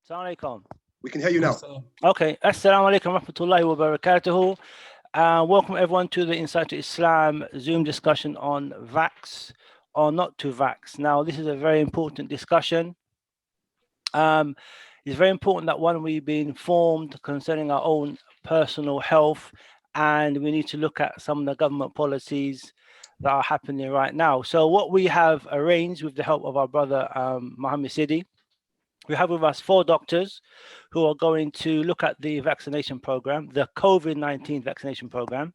Assalamu alaikum. We can hear you now. Okay. Assalamu alaikum rahmatullahi wa barakatuhu. Welcome everyone to the Insight to Islam Zoom discussion on Vaccs or not to Vaccs. Now, this is a very important discussion. It's very important that one, we be informed concerning our own personal health, and we need to look at some of the government policies that are happening right now. So what we have arranged with the help of our brother Mohammed Sidi, we have with us 4 doctors who are going to look at the vaccination program, the COVID-19 vaccination program.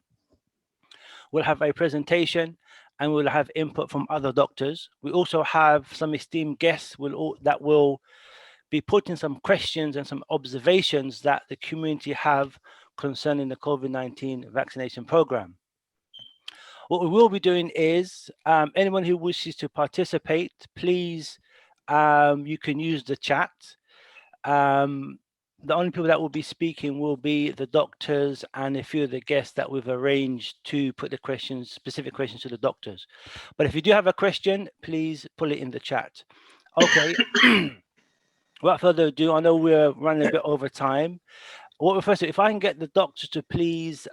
We'll have a presentation and we'll have input from other doctors. We also have some esteemed guests that will be putting some questions and some observations that the community have concerning the COVID-19 vaccination program. What we will be doing is anyone who wishes to participate, please, you can use the chat. The only people that will be speaking will be the doctors and a few of the guests that we've arranged to put the questions, specific questions to the doctors. But if you do have a question, please put it in the chat. Okay. Without further ado, I know we're running a bit over time. First, if I can get the doctors to please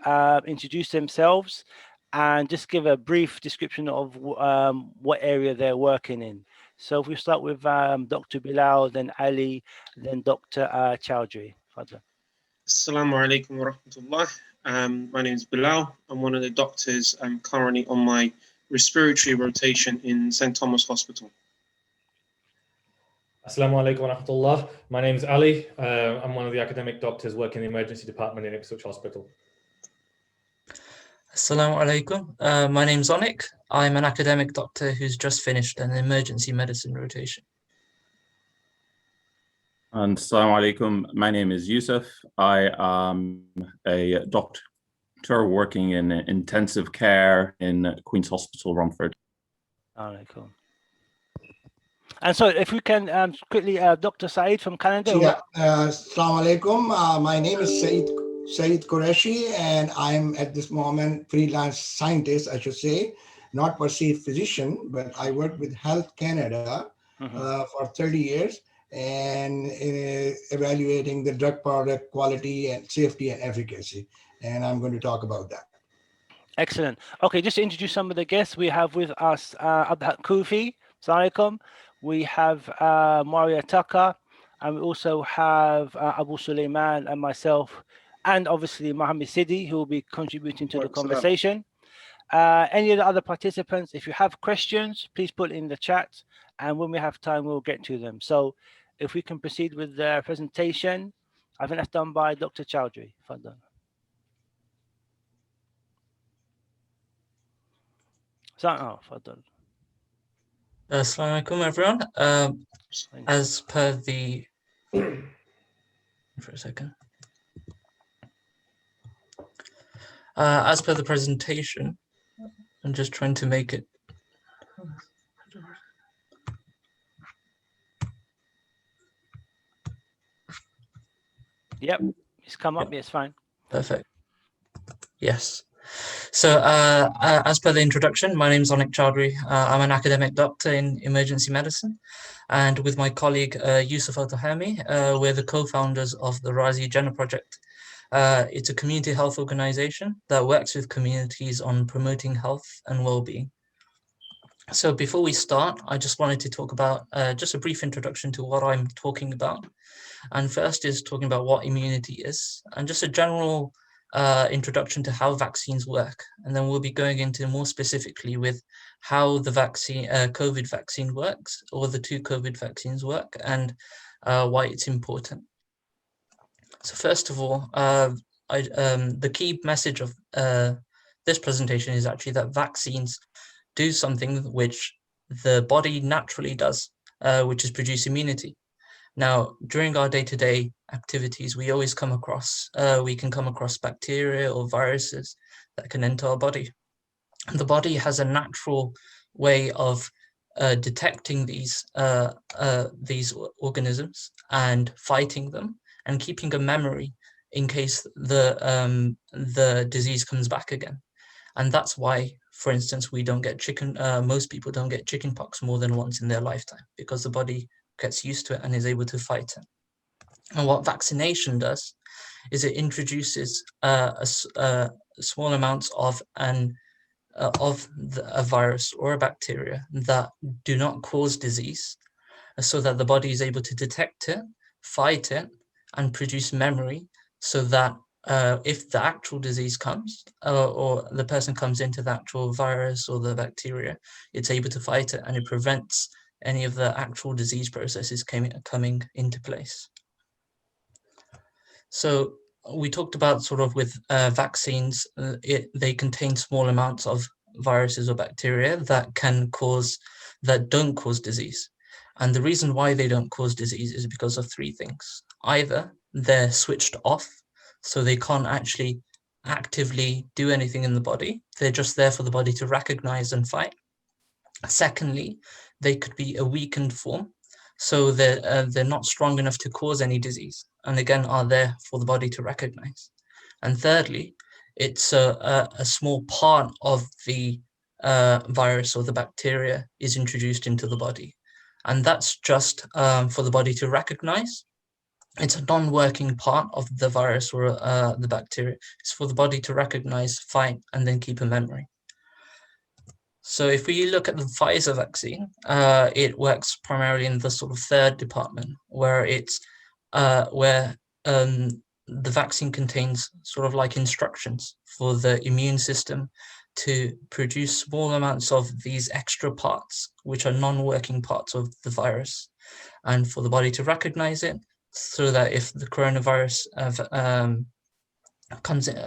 introduce themselves and just give a brief description of what area they're working in. So if we start with Dr. Bilal, then Ali, then Dr. Chowdhury. Assalamu alaikum wa rahmatullah. My name is Bilal. I'm one of the doctors. I'm currently on my respiratory rotation in St. Thomas Hospital. Assalamu alaikum wa rahmatullah. My name is Ali. I'm one of the academic doctors working in the emergency department in Ipswich Hospital. Assalamu alaikum. My name is Onik. I'm an academic doctor who's just finished an emergency medicine rotation. And assalamu alaikum. My name is Yusuf. I am a doctor working in intensive care in Queen's Hospital, Romford. Alaikum. And so if we can quickly, Dr. Saeed from Canada. Yeah. Assalamu alaikum. My name is Saeed Qureshi, and I'm at this moment freelance scientist, I should say, not perceived physician, but I work with Health Canada for 30 years and evaluating the drug product quality and safety and efficacy. And I'm going to talk about that. Excellent. Okay, just to introduce some of the guests we have with us, Abdul Kufi, Assalamu alaikum. We have Maria Tucker, and we also have Abu Suleiman and myself, and obviously Mohammed Sidi, who will be contributing to the conversation. Any of the other participants, if you have questions, please put it in the chat, and when we have time, we'll get to them. So if we can proceed with the presentation, I think that's done by Dr. Chowdhury. Fadlan. Fadlan. Assalamu alaikum, everyone. As per the... For a second. As per the presentation, I'm just trying to make it. Yep, it's come up. It's fine. Perfect. Yes. So as per the introduction, my name is Onik Chowdhury. I'm an academic doctor in emergency medicine. And with my colleague, Yusuf Al-Tahami, we're the co-founders of the Razi Jannah Project. It's a community health organization that works with communities on promoting health and well-being. So before we start, I just wanted to talk about just a brief introduction to what I'm talking about. And first is talking about what immunity is, and just a general introduction to how vaccines work. And then we'll be going into more specifically with how the vaccine, COVID vaccine works, or the 2 COVID vaccines work, and why it's important. So first of all, the key message of this presentation is actually that vaccines do something which the body naturally does, which is produce immunity. Now, during our day-to-day activities, we always come across, we can come across bacteria or viruses that can enter our body. The body has a natural way of detecting these organisms and fighting them and keeping a memory in case the disease comes back again. And that's why, for instance, we don't get most people don't get chickenpox more than once in their lifetime, because the body gets used to it and is able to fight it. And what vaccination does is it introduces small amounts of a virus or a bacteria that do not cause disease, so that the body is able to detect it, fight it, and produce memory, so that if the actual disease comes, or the person comes into the actual virus or the bacteria, it's able to fight it, and it prevents any of the actual disease processes coming into place. So we talked about sort of with vaccines, they contain small amounts of viruses or bacteria that don't cause disease. And the reason why they don't cause disease is because of three things. Either they're switched off, so they can't actually actively do anything in the body. They're just there for the body to recognize and fight. Secondly, they could be a weakened form, so they're not strong enough to cause any disease, and again are there for the body to recognize. And thirdly, it's a small part of the virus or the bacteria is introduced into the body, and that's just for the body to recognize. It's a non-working part of the virus or the bacteria. It's for the body to recognize, fight, and then keep a memory. So if we look at the Pfizer vaccine, it works primarily in the sort of third department, where the vaccine contains sort of like instructions for the immune system to produce small amounts of these extra parts, which are non-working parts of the virus, and for the body to recognize it, so that if the coronavirus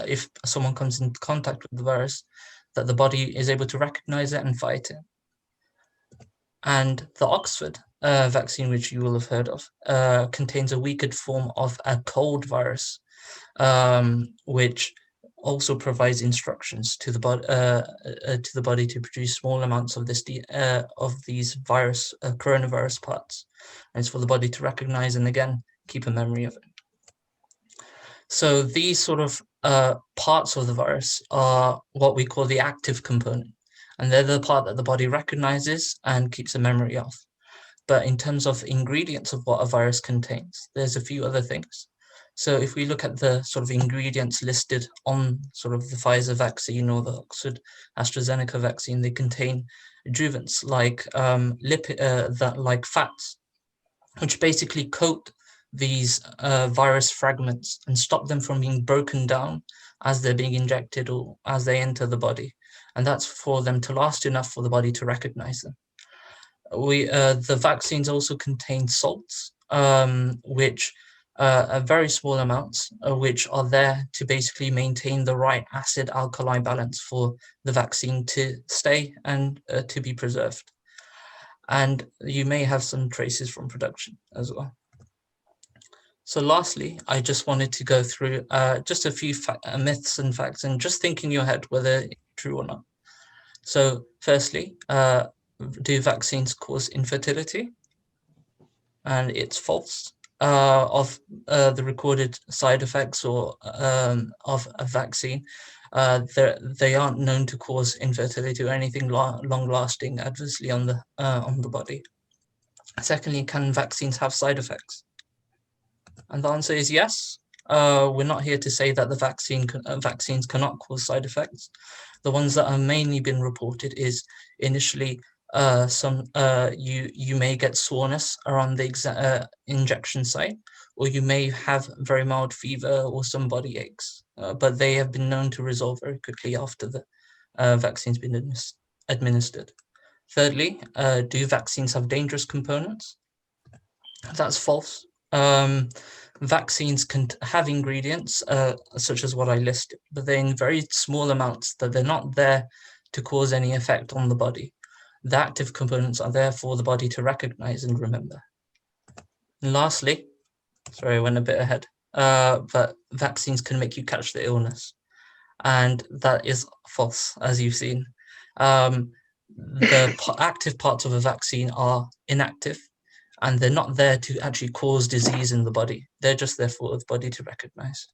if someone comes into contact with the virus, that the body is able to recognize it and fight it. And the Oxford vaccine, which you will have heard of, contains a weakened form of a cold virus, which also provides instructions to the body to produce small amounts of these coronavirus parts, and it's for the body to recognize and again keep a memory of it. So these sort of parts of the virus are what we call the active component, and they're the part that the body recognizes and keeps a memory of. But in terms of ingredients of what a virus contains, there's a few other things. So if we look at the sort of ingredients listed on sort of the Pfizer vaccine or the Oxford AstraZeneca vaccine, they contain adjuvants like like fats, which basically coat these virus fragments and stop them from being broken down as they're being injected or as they enter the body. And that's for them to last enough for the body to recognize them. The vaccines also contain salts, which are very small amounts, which are there to basically maintain the right acid-alkali balance for the vaccine to stay and to be preserved. And you may have some traces from production as well. So lastly, I just wanted to go through just a few myths and facts, and just think in your head whether it's true or not. So firstly, do vaccines cause infertility? And it's false. Of the recorded side effects or of a vaccine, they aren't known to cause infertility or anything long-lasting adversely on the body. Secondly, can vaccines have side effects? And the answer is yes. We're not here to say that the vaccines cannot cause side effects. The ones that have mainly been reported is initially you may get soreness around the injection site, or you may have very mild fever or some body aches, but they have been known to resolve very quickly after the vaccine's been administered. Thirdly, do vaccines have dangerous components? That's false. Vaccines can have ingredients such as what I listed, but they're in very small amounts, that they're not there to cause any effect on the body. The active components are there for the body to recognize and remember. And lastly, sorry, I went a bit ahead, but vaccines can make you catch the illness. And that is false, as you've seen. The active parts of a vaccine are inactive, and they're not there to actually cause disease in the body. They're just there for the body to recognize.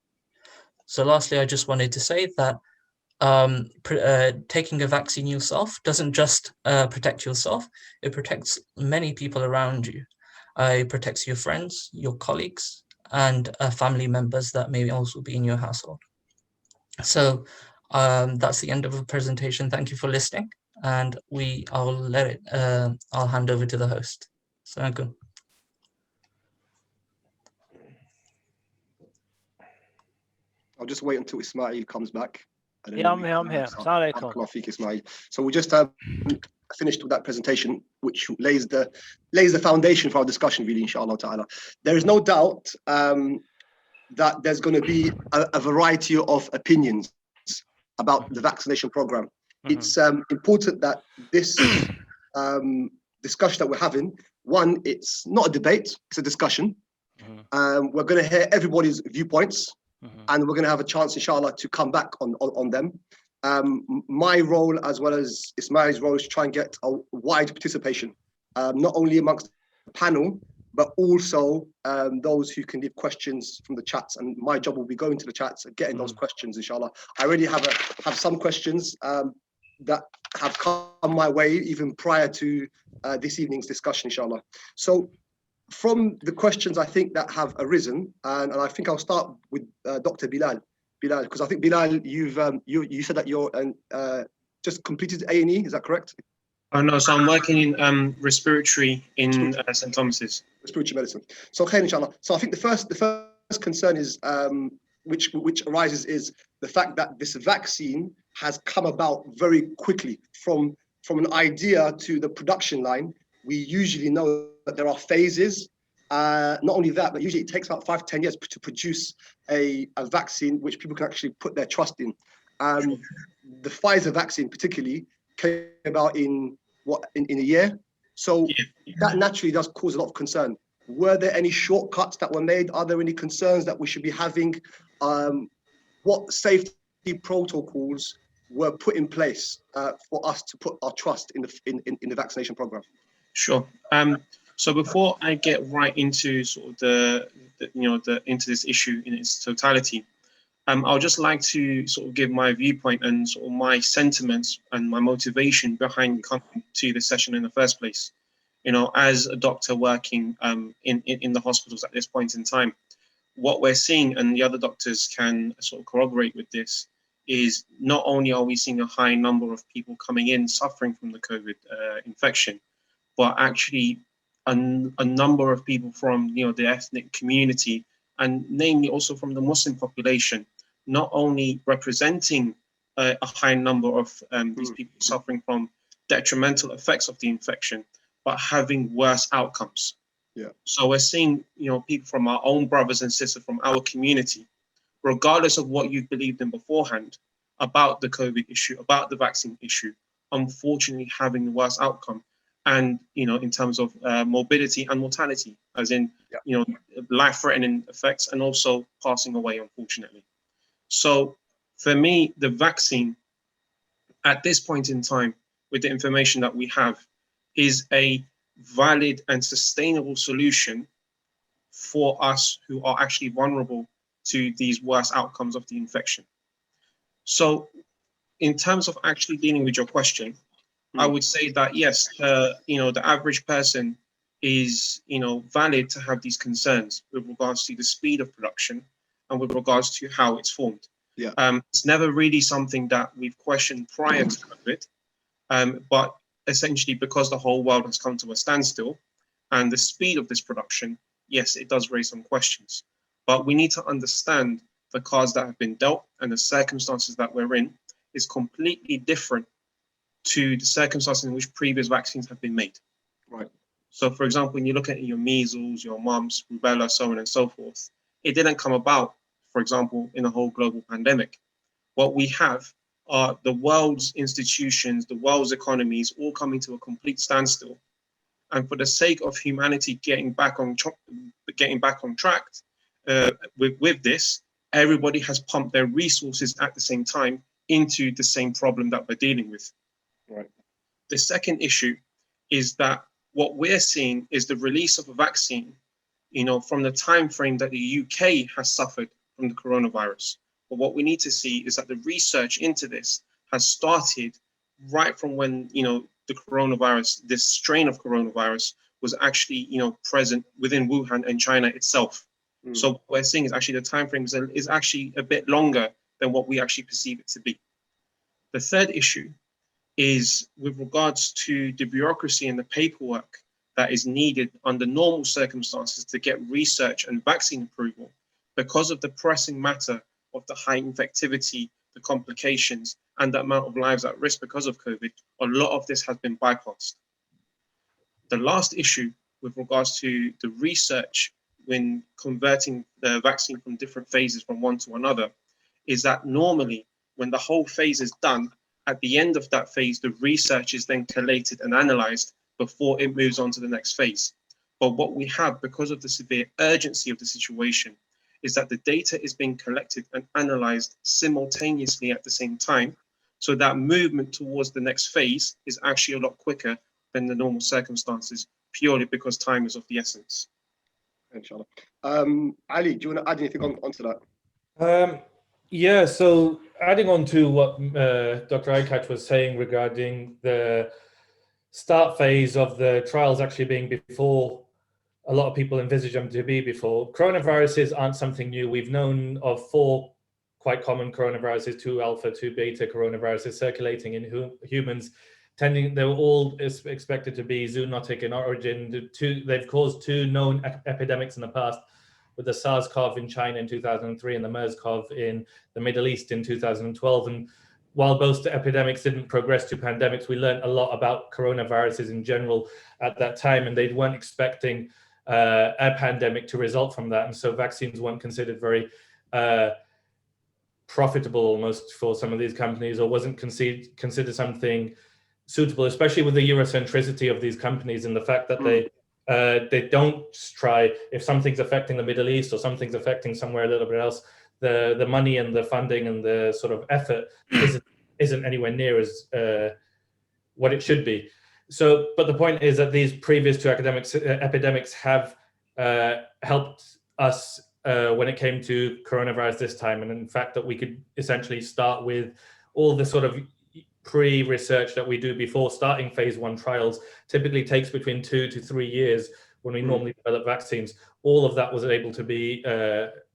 So lastly, I just wanted to say that taking a vaccine yourself doesn't just protect yourself, it protects many people around you. It protects your friends, your colleagues, and family members that may also be in your household. So that's the end of the presentation. Thank you for listening, and I'll hand over to the host. So good. I'll just wait until Ismail comes back. Yeah, I'm here. Assalamu alaikum. So we just finished with that presentation, which lays the foundation for our discussion, really, inshallah ta'ala. There is no doubt that there's going to be a variety of opinions about the vaccination program. It's important that this discussion that we're having, one, it's not a debate, it's a discussion. We're going to hear everybody's viewpoints, and we're going to have a chance, inshallah, to come back on them. My role, as well as Ismail's role, is to try and get a wide participation, not only amongst the panel, but also those who can leave questions from the chats. And my job will be going to the chats and getting those questions, inshallah. I already have some questions that have come my way even prior to this evening's discussion, inshallah. So from the questions I think that have arisen, and I think I'll start with Dr. Bilal, because I think Bilal, you said that you're just completed A&E, is that correct? Oh no, so I'm working in respiratory in St. Thomas's. Respiratory medicine. So okay, inshallah. So I think the first concern is which arises is the fact that this vaccine has come about very quickly from an idea to the production line. We usually know that there are phases. Not only that, but usually it takes about 5 to 10 years to produce a vaccine which people can actually put their trust in. The Pfizer vaccine particularly came about in a year. So that naturally does cause a lot of concern. Were there any shortcuts that were made? Are there any concerns that we should be having? What safety protocols were put in place for us to put our trust in the vaccination program? Sure. So before I get right into sort of into this issue in its totality, I would just like to sort of give my viewpoint and sort of my sentiments and my motivation behind coming to this session in the first place. You know, as a doctor working in the hospitals at this point in time, what we're seeing, and the other doctors can sort of corroborate with this, is not only are we seeing a high number of people coming in suffering from the COVID infection, but actually a number of people from the ethnic community, and namely also from the Muslim population, not only representing a high number of these people suffering from detrimental effects of the infection, but having worse outcomes. So we're seeing people from our own brothers and sisters from our community, regardless of what you believed in beforehand about the COVID issue, about the vaccine issue, unfortunately having the worst outcome. And in terms of morbidity and mortality, as in life-threatening effects, and also passing away, unfortunately. So for me, the vaccine at this point in time, with the information that we have, is a valid and sustainable solution for us who are actually vulnerable to these worst outcomes of the infection. So in terms of actually dealing with your question, I would say that yes, the average person is valid to have these concerns with regards to the speed of production and with regards to how it's formed. It's never really something that we've questioned prior to COVID, but essentially because the whole world has come to a standstill and the speed of this production, yes, it does raise some questions. But we need to understand the cards that have been dealt, and the circumstances that we're in is completely different to the circumstances in which previous vaccines have been made. Right. So, for example, when you look at your measles, your mumps, rubella, so on and so forth, it didn't come about, for example, in a whole global pandemic. What we have are the world's institutions, the world's economies, all coming to a complete standstill. And for the sake of humanity getting back on track with this, everybody has pumped their resources at the same time into the same problem that we're dealing with. Right. The second issue is that what we're seeing is the release of a vaccine, from the time frame that the UK has suffered from the coronavirus. But what we need to see is that the research into this has started right from when, the coronavirus, this strain of coronavirus was actually, present within Wuhan and China itself. So what we're seeing is actually the time frame is actually a bit longer than what we actually perceive it to be. The third issue is with regards to the bureaucracy and the paperwork that is needed under normal circumstances to get research and vaccine approval. Because of the pressing matter of the high infectivity, the complications, and the amount of lives at risk because of COVID, a lot of this has been bypassed. The last issue with regards to the research when converting the vaccine from different phases from one to another is that normally when the whole phase is done, at the end of that phase, the research is then collated and analyzed before it moves on to the next phase. But what we have, because of the severe urgency of the situation, is that the data is being collected and analyzed simultaneously at the same time. So that movement towards the next phase is actually a lot quicker than the normal circumstances, purely because time is of the essence. Inshallah. Ali, do you want to add anything onto that? Yeah, so adding on to what Dr. Aykaç was saying regarding the start phase of the trials actually being before a lot of people envisage them to be before. Coronaviruses aren't something new. We've known of 4 quite common coronaviruses, 2 alpha, 2 beta coronaviruses circulating in humans. They're all expected to be zoonotic in origin. They've caused 2 known epidemics in the past, with the SARS-CoV in China in 2003 and the MERS-CoV in the Middle East in 2012. And while both epidemics didn't progress to pandemics, we learned a lot about coronaviruses in general at that time, and they weren't expecting a pandemic to result from that. And so vaccines weren't considered very profitable almost for some of these companies, or wasn't considered something suitable, especially with the Eurocentricity of these companies and the fact that they don't try, if something's affecting the Middle East or something's affecting somewhere a little bit else, the money and the funding and the sort of effort isn't anywhere near as what it should be. So, but the point is that these previous 2 epidemics have helped us when it came to coronavirus this time. And in fact, that we could essentially start with all the sort of pre-research that we do before starting phase 1 trials. Typically takes between 2 to 3 years when we normally develop vaccines. All of that was able to be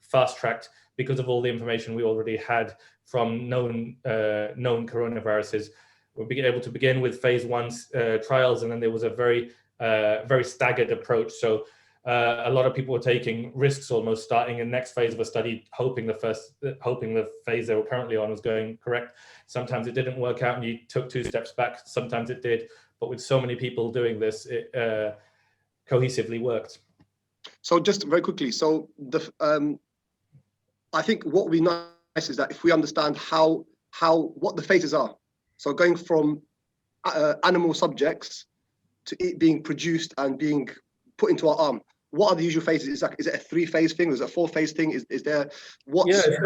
fast-tracked because of all the information we already had from known coronaviruses. We'll be able to begin with phase 1 trials, and then there was a very staggered approach. So a lot of people were taking risks, almost starting a next phase of a study, hoping the phase they were currently on was going correct. Sometimes it didn't work out, and you took 2 steps back. Sometimes it did, but with so many people doing this, it cohesively worked. So just very quickly, so I think what would be nice is that if we understand what the phases are. So going from animal subjects to it being produced and being put into our arm. What are the usual phases? Is it a 3-phase thing? Is it a 4-phase thing? Is there what's the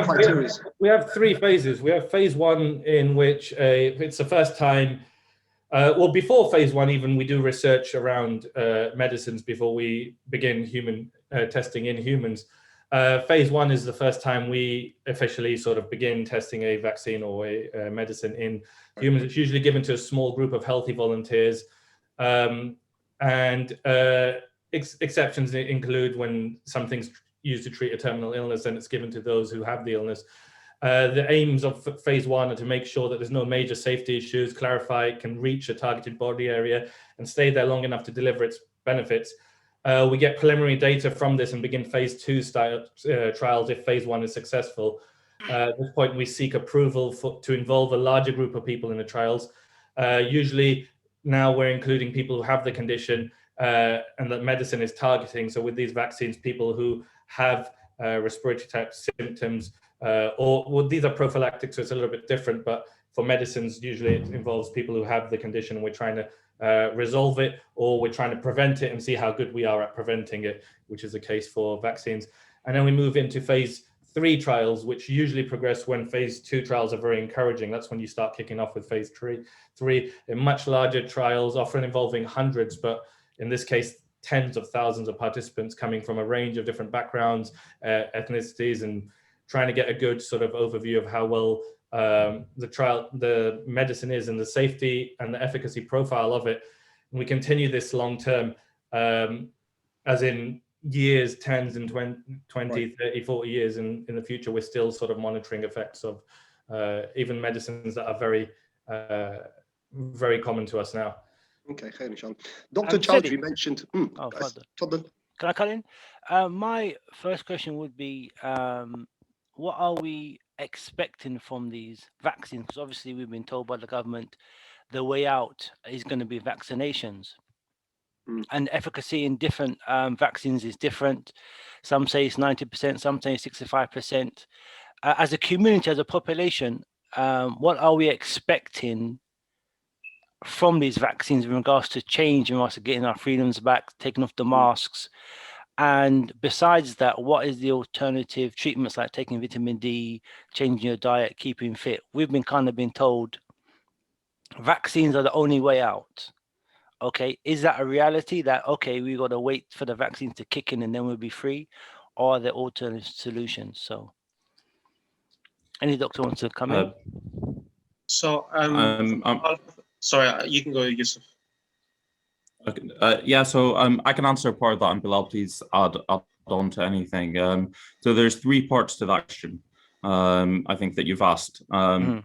criteria? We have 3 phases. We have phase 1 in which it's the first time. Well, before phase 1, even we do research around medicines before we begin human testing in humans. Phase 1 is the first time we officially sort of begin testing a vaccine or a medicine in humans. It's usually given to a small group of healthy volunteers. Exceptions include when something's used to treat a terminal illness and it's given to those who have the illness. The aims of phase 1 are to make sure that there's no major safety issues, clarify it can reach a targeted body area and stay there long enough to deliver its benefits. We get preliminary data from this and begin phase 2 trials if phase 1 is successful. At this point, we seek approval to involve a larger group of people in the trials. Usually now we're including people who have the condition and that medicine is targeting. So with these vaccines, people who have respiratory type symptoms, these are prophylactic, so it's a little bit different, but for medicines, usually it involves people who have the condition and we're trying to resolve it, or we're trying to prevent it and see how good we are at preventing it, which is the case for vaccines. And then we move into phase 3 trials, which usually progress when phase 2 trials are very encouraging. That's when you start kicking off with phase 3 in much larger trials, often involving hundreds, but in this case, tens of thousands of participants coming from a range of different backgrounds, ethnicities, and trying to get a good sort of overview of how well the medicine is and the safety and the efficacy profile of it. And we continue this long term, as in years, tens and 20, Right. 30, 40 years in the future, we're still sort of monitoring effects of even medicines that are very common to us now. Okay, khair, inshallah. Dr. Said Chowdhury it. mentioned. Oh, further. Tfaddal. Can I cut in? My first question would be, what are we expecting from these vaccines? Because obviously we've been told by the government the way out is going to be vaccinations. And efficacy in different vaccines is different. Some say it's 90%, some say 65%. As a community, as a population, what are we expecting from these vaccines in regards to change, in regards to getting our freedoms back, taking off the masks? And besides that, what is the alternative treatments like taking vitamin D, changing your diet, keeping fit? We've been told vaccines are the only way out. Okay, is that a reality that, okay, we got to wait for the vaccines to kick in and then we'll be free? Or are there alternative solutions? So any doctor wants to come in? So, sorry, you can go, Yusuf. Okay. Yeah, so I can answer part of that, and Bilal, please add on to anything. So there's three parts to that question, I think, that you've asked. One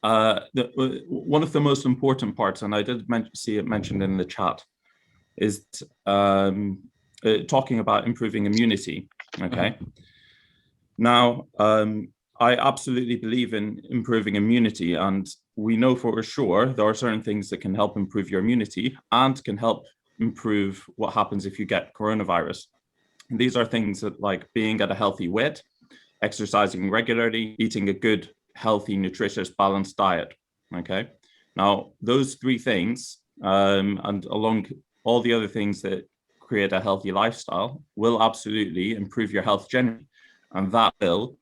of the most important parts, and I did see it mentioned in the chat, is talking about improving immunity. Okay. Now, I absolutely believe in improving immunity, and we know for sure there are certain things that can help improve your immunity and can help improve what happens if you get coronavirus. And these are things that, like being at a healthy weight, exercising regularly, eating a good, healthy, nutritious, balanced diet. Okay. Now, those three things, and along all the other things that create a healthy lifestyle, will absolutely improve your health generally. And that will,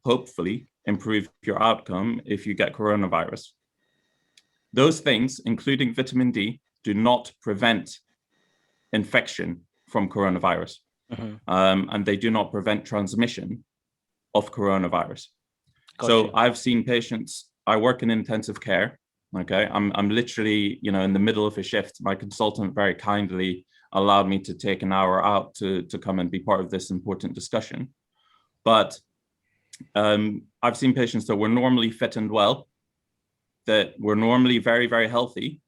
hopefully improve your outcome if you get coronavirus. Those things, including vitamin D, do not prevent infection from coronavirus. And they do not prevent transmission of coronavirus. Gotcha. So I've seen patients, I work in intensive care. Okay. I'm literally, in the middle of a shift. My consultant very kindly allowed me to take an hour out to come and be part of this important discussion. But I've seen patients that were normally fit and well, that were normally very, very healthy,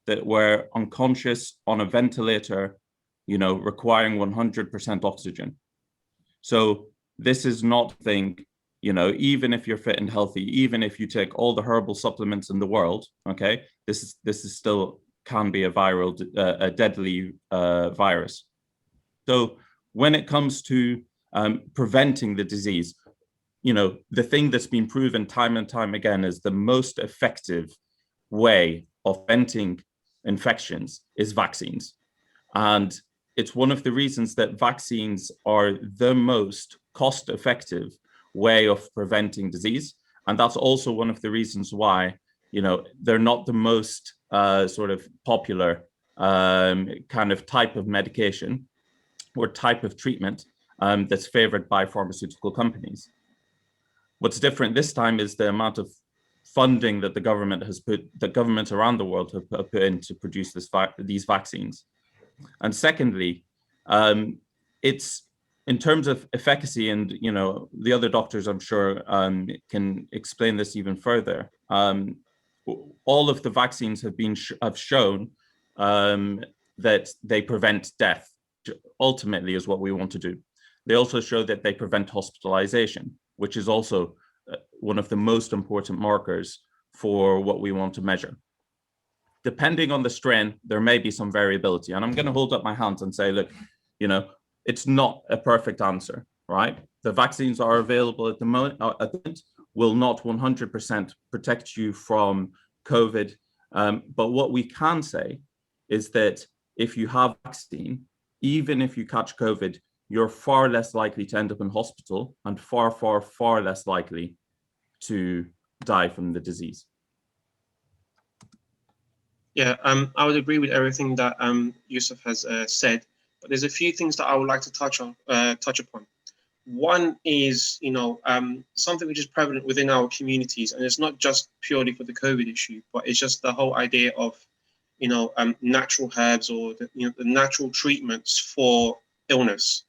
that were unconscious on a ventilator, requiring 100% oxygen. So this is not a thing, even if you're fit and healthy, even if you take all the herbal supplements in the world, okay, this is still can be a deadly virus. So when it comes to preventing the disease, the thing that's been proven time and time again is the most effective way of preventing infections is vaccines. And it's one of the reasons that vaccines are the most cost-effective way of preventing disease. And that's also one of the reasons why, they're not the most sort of popular kind of type of medication or type of treatment that's favored by pharmaceutical companies. What's different this time is the amount of funding that the government has governments around the world have put in to produce these vaccines. And secondly, it's in terms of efficacy, and the other doctors, I'm sure, can explain this even further. All of the vaccines have shown that they prevent death, which ultimately is what we want to do. They also show that they prevent hospitalization, which is also one of the most important markers for what we want to measure. Depending on the strain, there may be some variability. And I'm going to hold up my hands and say, look, it's not a perfect answer, right? The vaccines are available at the moment, will not 100% protect you from COVID. But what we can say is that if you have vaccine, even if you catch COVID, you're far less likely to end up in hospital and far, far, far less likely to die from the disease. Yeah, I would agree with everything that Yusuf has said, but there's a few things that I would like to touch upon. One is, something which is prevalent within our communities, and it's not just purely for the COVID issue, but it's just the whole idea of, natural herbs or the natural treatments for illness.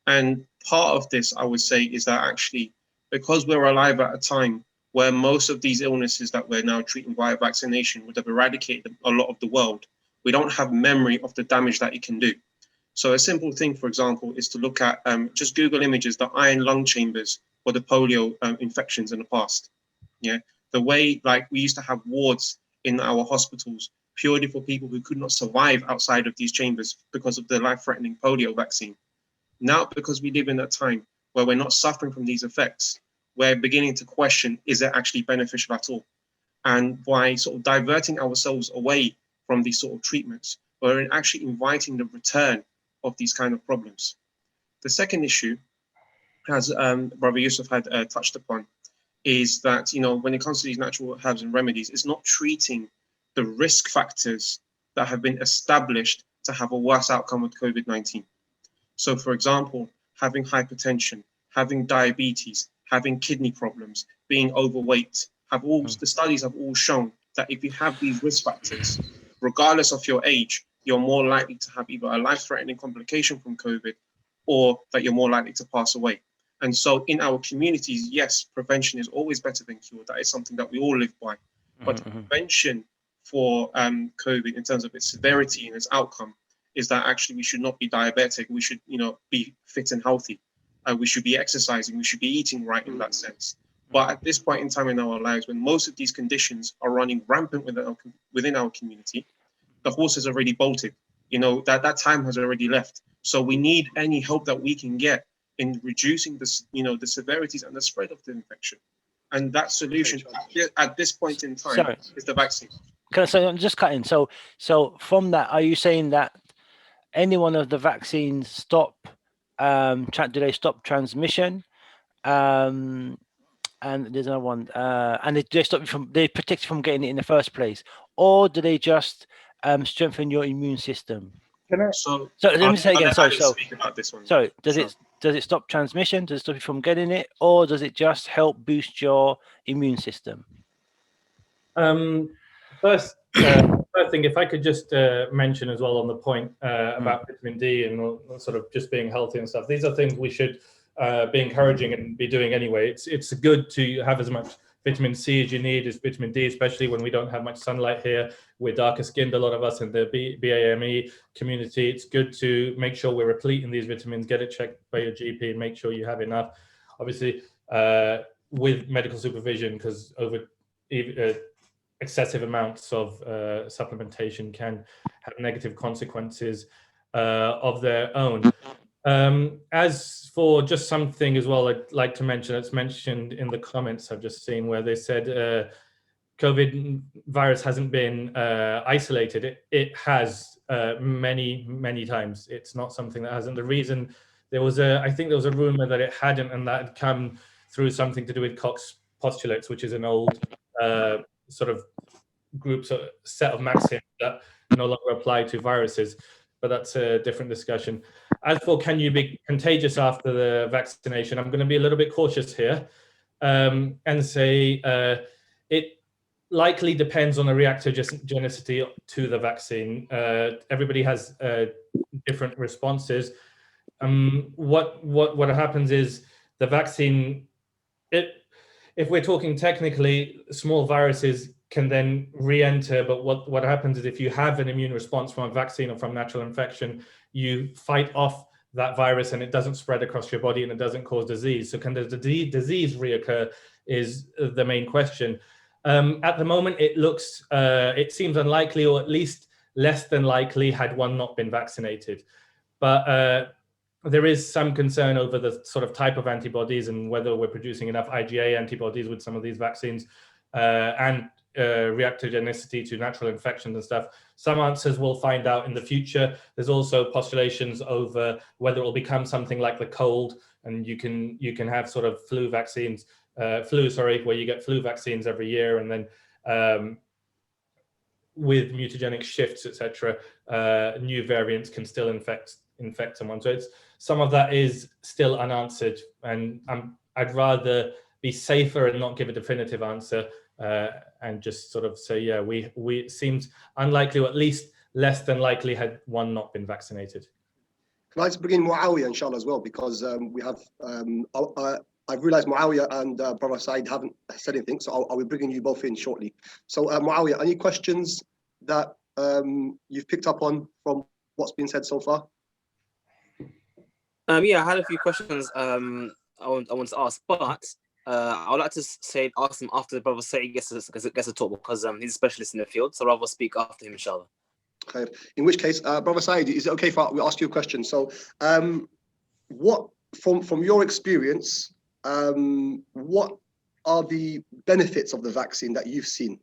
And part of this, I would say, is that actually, because we're alive at a time where most of these illnesses that we're now treating via vaccination would have eradicated a lot of the world, we don't have memory of the damage that it can do. So a simple thing, for example, is to look at, just Google images, the iron lung chambers for the polio infections in the past. Yeah, the way like we used to have wards in our hospitals purely for people who could not survive outside of these chambers because of the life-threatening polio vaccine. Now, because we live in a time where we're not suffering from these effects, we're beginning to question, is it actually beneficial at all? And by sort of diverting ourselves away from these sort of treatments, we're actually inviting the return of these kind of problems. The second issue, as Brother Yusuf had touched upon, is that, you know, when it comes to these natural herbs and remedies, it's not treating the risk factors that have been established to have a worse outcome with COVID-19. So, for example, having hypertension, having diabetes, having kidney problems, being overweight, the studies have all shown that if you have these risk factors, regardless of your age, you're more likely to have either a life-threatening complication from COVID or that you're more likely to pass away. And so in our communities, yes, prevention is always better than cure. That is something that we all live by. But prevention for COVID in terms of its severity and its outcome is that actually we should not be diabetic. We should, you know, be fit and healthy. We should be exercising. We should be eating right in that sense. But at this point in time in our lives, when most of these conditions are running rampant within our community, the horse has already bolted. You know, that time has already left. So we need any help that we can get in reducing this, you know, the severities and the spread of the infection. And that solution at this point in time is the vaccine. Can I say, I'm just cutting. So from that, are you saying that any one of the vaccines stop, do they stop transmission? And there's another one, and they stop you from, they protect you from getting it in the first place, or do they just strengthen your immune system? So let me say again. Does it stop transmission? Does it stop you from getting it, or does it just help boost your immune system? First thing, if I could just mention as well on the point about vitamin D and sort of just being healthy and stuff. These are things we should be encouraging and be doing anyway. It's good to have as much vitamin C as you need as vitamin D, especially when we don't have much sunlight here. We're darker skinned, a lot of us in the BAME community. It's good to make sure we're replete in these vitamins, get it checked by your GP and make sure you have enough. Obviously, with medical supervision, because excessive amounts of supplementation can have negative consequences of their own. As for just something as well, I'd like to mention, it's mentioned in the comments I've just seen where they said COVID virus hasn't been isolated. It has many, many times. It's not something that hasn't. The reason I think there was a rumor that it hadn't, and that had come through something to do with Koch's postulates, which is an old sort of set of maxims that no longer apply to viruses. But that's a different discussion. As for can you be contagious after the vaccination, I'm going to be a little bit cautious here and say it likely depends on the reactogenicity to the vaccine. Everybody has different responses. What happens is the vaccine, if we're talking technically, small viruses can then re-enter, but what happens is if you have an immune response from a vaccine or from natural infection, you fight off that virus and it doesn't spread across your body and it doesn't cause disease. So can the disease reoccur is the main question. At the moment, it seems unlikely, or at least less than likely had one not been vaccinated. But there is some concern over the sort of type of antibodies and whether we're producing enough IgA antibodies with some of these vaccines and reactogenicity to natural infections and stuff. Some answers we'll find out in the future. There's also postulations over whether it will become something like the cold, and you can have sort of flu vaccines, where you get flu vaccines every year, and then with mutagenic shifts, etc., new variants can still infect someone. So some of that is still unanswered, and I'd rather be safer and not give a definitive answer and just sort of say, yeah, it seems unlikely, or at least less than likely had one not been vaccinated. Can I just bring in Muawiyah, inshallah, as well, because we have, I've realized Muawiyah and Brother Said haven't said anything, so I'll be bringing you both in shortly. So Muawiyah, any questions that you've picked up on from what's been said so far? Yeah, I had a few questions I want to ask, but I would like to ask him after the Brother Said gets to talk, because he's a specialist in the field, so I'll rather speak after him, inshallah. Okay. In which case, Brother Said, is it okay if we ask you a question? So, what from your experience, what are the benefits of the vaccine that you've seen?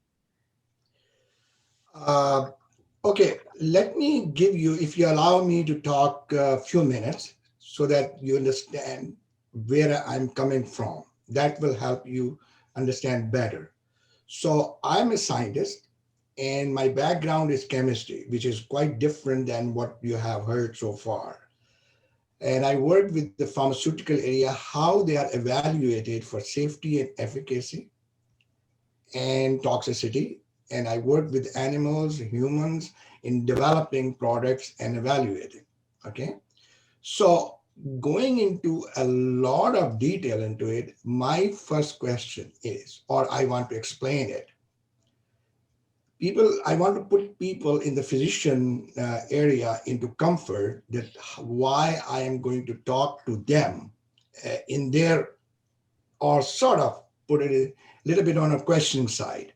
Okay, let me give you, if you allow me to talk a few minutes so that you understand where I'm coming from. That will help you understand better. So I'm a scientist and my background is chemistry, which is quite different than what you have heard so far. And I work with the pharmaceutical area, how they are evaluated for safety and efficacy and toxicity. And I work with animals, humans in developing products and evaluating, okay? So going into a lot of detail into it, my first question is, or I want to explain it. I want to put people in the physician area into comfort that why I am going to talk to them in their, or sort of put it a little bit on a questioning side.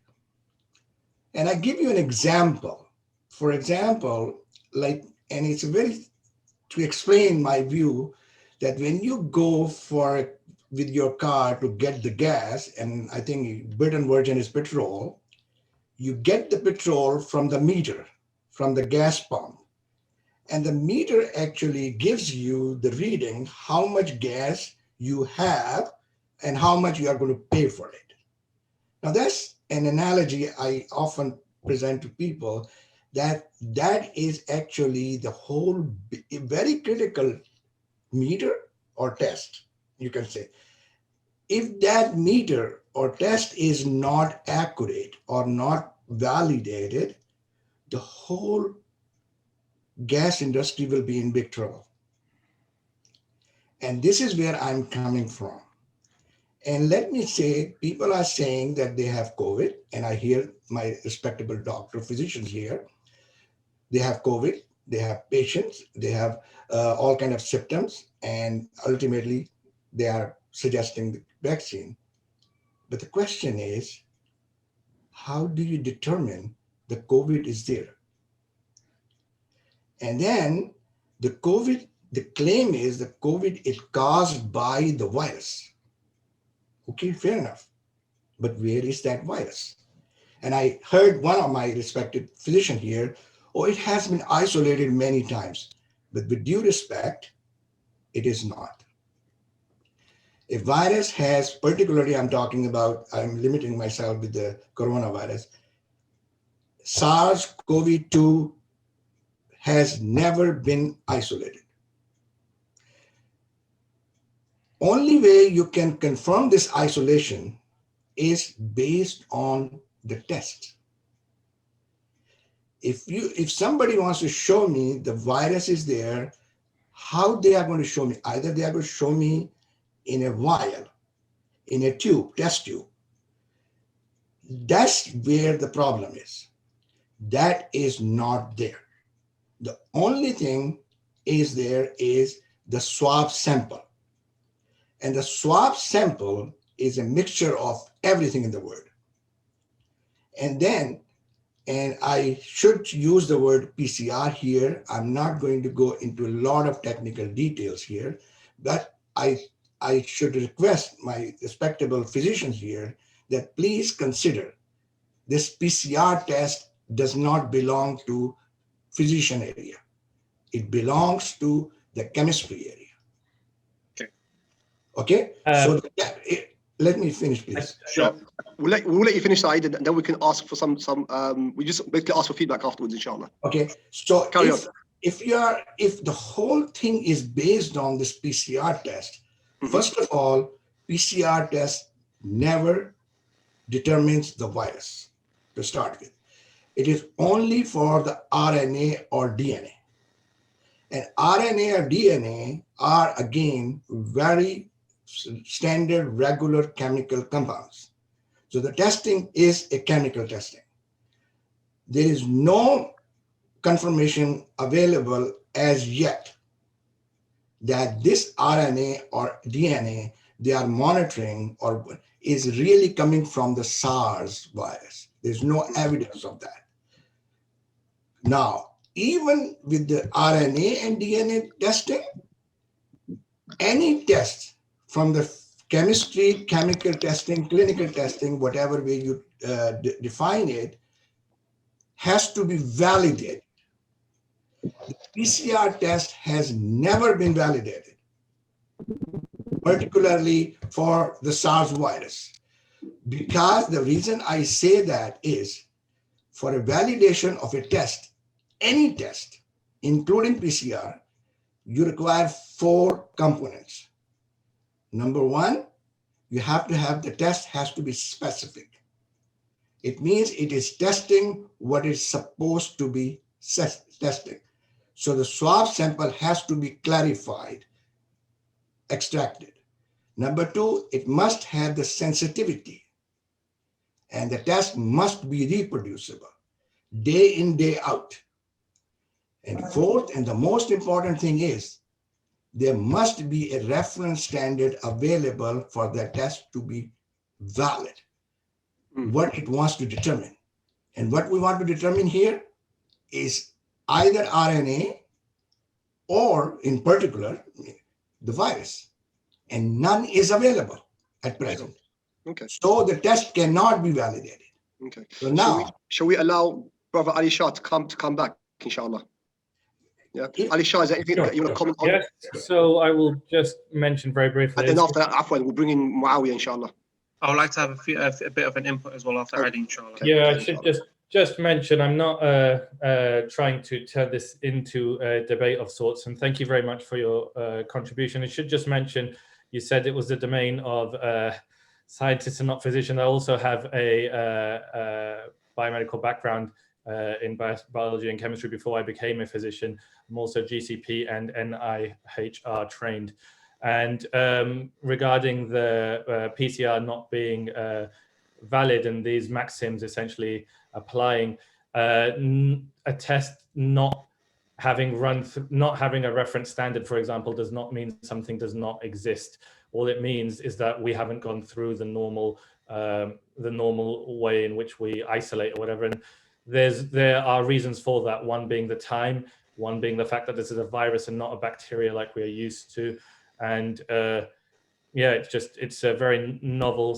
And I give you an example. For example, like, and it's to explain my view that when you go with your car to get the gas, and I think Britain version is petrol, you get the petrol from the meter, from the gas pump. And the meter actually gives you the reading, how much gas you have and how much you are going to pay for it. Now that's an analogy I often present to people, that is actually the whole very critical meter or test, you can say. If that meter or test is not accurate or not validated, the whole gas industry will be in big trouble. And this is where I'm coming from. And let me say, people are saying that they have COVID, and I hear my respectable doctor, physicians here, they have COVID, they have patients, they have all kind of symptoms, and ultimately they are suggesting the vaccine. But the question is, how do you determine the COVID is there? And then the claim is that COVID is caused by the virus. Okay, fair enough. But where is that virus? And I heard one of my respected physicians here, oh, it has been isolated many times. But with due respect, it is not. A virus has, particularly I'm limiting myself with the coronavirus, SARS-CoV-2 has never been isolated. Only way you can confirm this isolation is based on the test. If somebody wants to show me the virus is there, how they are going to show me? Either they are going to show me in a vial, in a tube, test tube. That's where the problem is. That is not there. The only thing is there is the swab sample. And the swab sample is a mixture of everything in the world. And I should use the word PCR here. I'm not going to go into a lot of technical details here, but I should request my respectable physicians here that please consider this PCR test does not belong to physician area. It belongs to the chemistry area. Okay. So let me finish, please. Sure. We'll let you finish, Said, and then we can ask for some we just basically ask for feedback afterwards, inshallah. Okay. So carry on. If the whole thing is based on this PCR test, first of all, PCR test never determines the virus to start with. It is only for the RNA or DNA. And RNA or DNA are, again, very standard, regular chemical compounds. So the testing is a chemical testing. There is no confirmation available as yet that this RNA or DNA they are monitoring or is really coming from the SARS virus. There's no evidence of that. Now, even with the RNA and DNA testing, any test from the chemistry, chemical testing, clinical testing, whatever way you define it, has to be validated. The PCR test has never been validated, particularly for the SARS virus. Because the reason I say that is for a validation of a test, any test, including PCR, you require 4 components. Number 1, you have to have the test has to be specific. It means it is testing what is supposed to be testing. So the swab sample has to be clarified, extracted. Number 2, it must have the sensitivity, and the test must be reproducible, day in, day out. And 4th, and the most important thing is, there must be a reference standard available for the test to be valid, what it wants to determine. And what we want to determine here is either RNA or, in particular, the virus. And none is available at present. Okay. So the test cannot be validated. Okay. So now, shall we allow Brother Ali Shah to come back, inshallah? Yeah. Ali Shah, is there anything that you want to comment on? Yes. So I will just mention very briefly. And then after that, Afwan, we'll bring in Muawiyah, inshallah. I would like to have a bit of an input as well after adding, inshallah. Yeah, I should just mention, I'm not trying to turn this into a debate of sorts, and thank you very much for your contribution. I should just mention, you said it was the domain of scientists and not physicians. I also have a biomedical background in biology and chemistry before I became a physician. I'm also GCP and NIHR trained. And regarding the PCR not being valid and these maxims essentially applying, a test not having a reference standard, for example, does not mean something does not exist. All it means is that we haven't gone through the normal way in which we isolate or whatever. And there are reasons for that. One being the time, one being the fact that this is a virus and not a bacteria like we are used to. And yeah, it's a very novel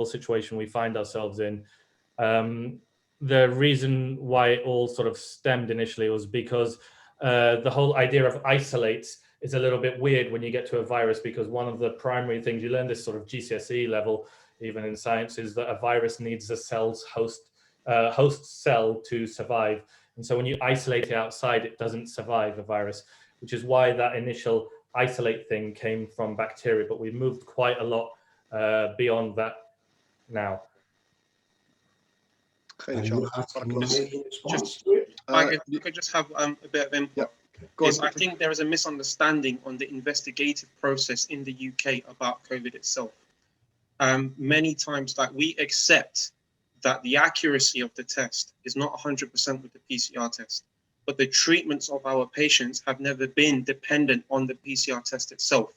situation we find ourselves in. The reason why it all sort of stemmed initially was because the whole idea of isolates is a little bit weird when you get to a virus, because one of the primary things you learn this sort of GCSE level, even in science, is that a virus needs a cell's host cell to survive. And so when you isolate it outside, it doesn't survive a virus, which is why that initial isolate thing came from bacteria, but we've moved quite a lot beyond that now. I could just have a bit of input. Yeah. I think there is a misunderstanding on the investigative process in the UK about COVID itself. Many times that we accept that the accuracy of the test is not 100% with the PCR test, but the treatments of our patients have never been dependent on the PCR test itself.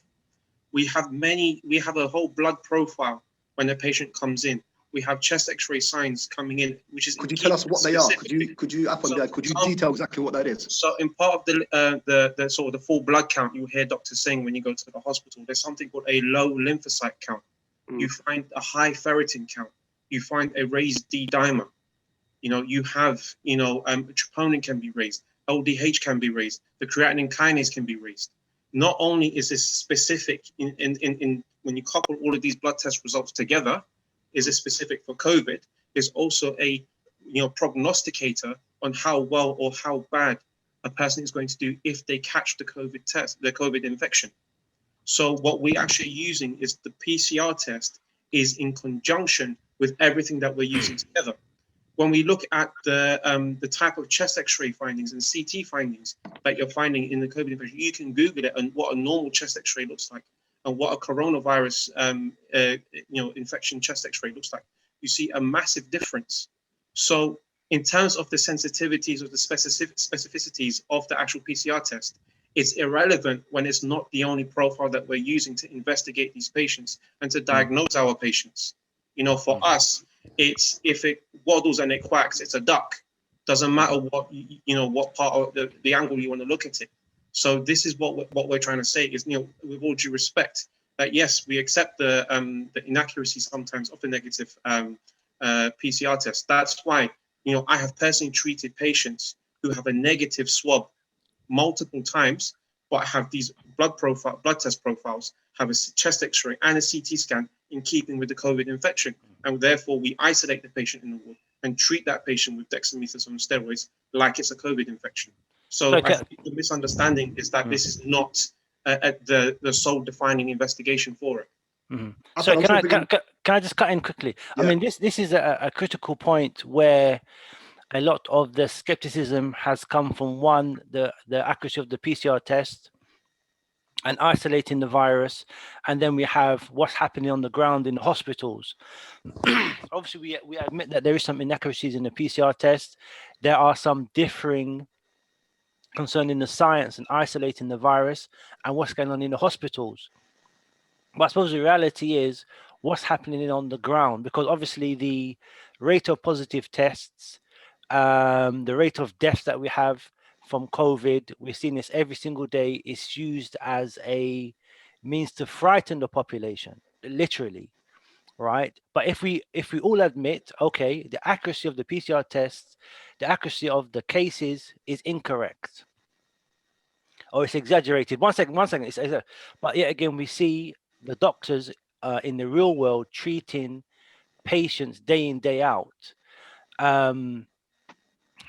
We have a whole blood profile when a patient comes in. We have chest X-ray signs coming in, which is. Could you tell us what they are? Could you detail exactly what that is? So, in part of the sort of the full blood count, you hear doctors saying when you go to the hospital, there's something called a low lymphocyte count. You find a high ferritin count. You find a raised D dimer. You have, troponin can be raised, LDH can be raised, the creatinine kinase can be raised. Not only is this specific in when you couple all of these blood test results together, is it specific for COVID? There's also a prognosticator on how well or how bad a person is going to do if they catch the COVID infection. So what we're actually using is the PCR test is in conjunction with everything that we're using together. when we look at the type of chest X-ray findings and CT findings that you're finding in the COVID infection, you can Google it and what a normal chest X-ray looks like and what a coronavirus infection chest X-ray looks like. You see a massive difference. So in terms of the sensitivities or the specificities of the actual PCR test, it's irrelevant when it's not the only profile that we're using to investigate these patients and to diagnose our patients. You know, for us, it's if it waddles and it quacks, it's a duck. Doesn't matter what, you know, what part of the angle you want to look at it. So this is what we're trying to say is, you know, with all due respect, that yes, we accept the inaccuracy sometimes of the negative PCR test. That's why, you know, I have personally treated patients who have a negative swab multiple times, but have these blood test profiles, have a chest X-ray and a CT scan in keeping with the COVID infection, and therefore we isolate the patient in the ward and treat that patient with dexamethasone steroids like it's a COVID infection. So I think the misunderstanding is that this is not the sole defining investigation for it. Mm-hmm. So can I just cut in quickly? Yeah. I mean, this is a critical point where a lot of the skepticism has come from one, the accuracy of the PCR test and isolating the virus, and then we have what's happening on the ground in the hospitals. Obviously, we admit that there is some inaccuracies in the PCR test. There are some differing concerning the science and isolating the virus and what's going on in the hospitals. But I suppose the reality is what's happening on the ground, because obviously the rate of positive tests, the rate of deaths that we have from COVID, we're seeing this every single day, is used as a means to frighten the population, literally, right? But if we all admit, okay, the accuracy of the PCR tests, the accuracy of the cases is incorrect, or it's exaggerated. One second. But yet again, we see the doctors in the real world treating patients day in, day out.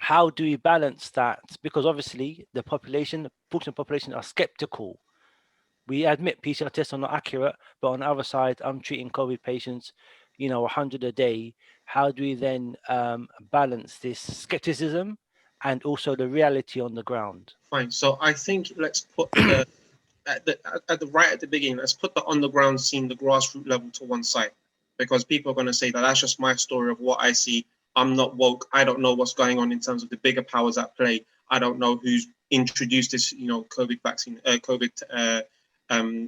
How do we balance that? Because obviously the portion of the population are skeptical. We admit PCR tests are not accurate, but on the other side, I'm treating COVID patients, 100 a day. How do we then balance this skepticism and also the reality on the ground? Fine. So I think let's put right at the beginning, let's put the on the ground scene, the grassroots level to one side, because people are going to say that that's just my story of what I see. I'm not woke. I don't know what's going on in terms of the bigger powers at play. I don't know who's introduced this, COVID vaccine,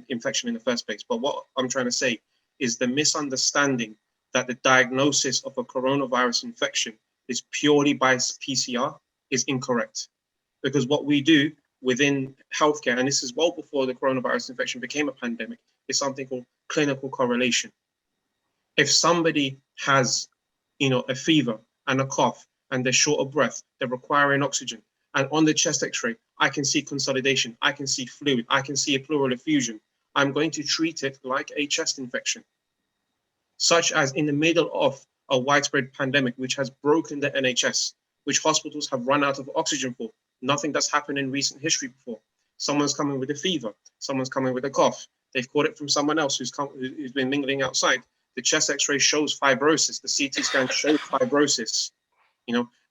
infection in the first place. But what I'm trying to say is the misunderstanding that the diagnosis of a coronavirus infection is purely by PCR is incorrect. Because what we do within healthcare, and this is well before the coronavirus infection became a pandemic, is something called clinical correlation. If somebody has a fever and a cough, and they're short of breath, they're requiring oxygen, and on the chest X-ray, I can see consolidation, I can see fluid, I can see a pleural effusion, I'm going to treat it like a chest infection. Such as in the middle of a widespread pandemic, which has broken the NHS, which hospitals have run out of oxygen for. Nothing that's happened in recent history before. Someone's coming with a fever, someone's coming with a cough, they've caught it from someone else who's been mingling outside. The chest X-ray shows fibrosis. The CT scan shows fibrosis.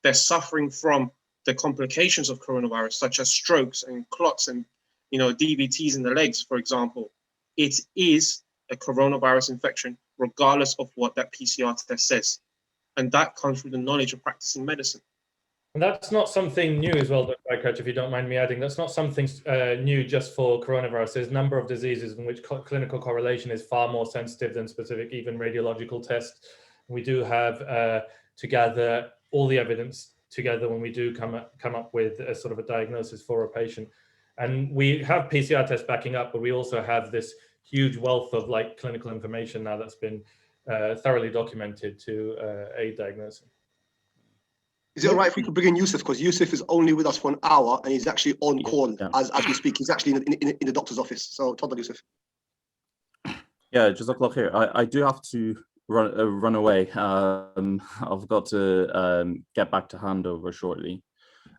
They're suffering from the complications of coronavirus, such as strokes and clots and, DVTs in the legs, for example. It is a coronavirus infection, regardless of what that PCR test says. And that comes from the knowledge of practicing medicine. And that's not something new as well, Dr. Vaccs, if you don't mind me adding. That's not something new just for coronavirus. There's a number of diseases in which clinical correlation is far more sensitive than specific, even radiological tests. We do have to gather all the evidence together when we do come up with a sort of a diagnosis for a patient. And we have PCR tests backing up, but we also have this huge wealth of clinical information now that's been thoroughly documented to aid diagnosis. Is it all right if we could bring in Yusuf? Because Yusuf is only with us for an hour and he's actually on call as we speak. He's actually in the doctor's office. So, Tafadhal, Yusuf. Yeah, Jazakallah khair. I do have to run away. I've got to get back to handover shortly.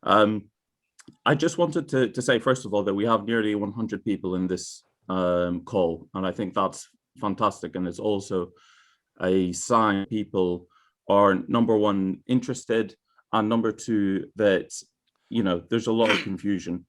I just wanted to say, first of all, that we have nearly 100 people in this call, and I think that's fantastic. And it's also a sign people are, number one, interested, and number two, that, you know, there's a lot of confusion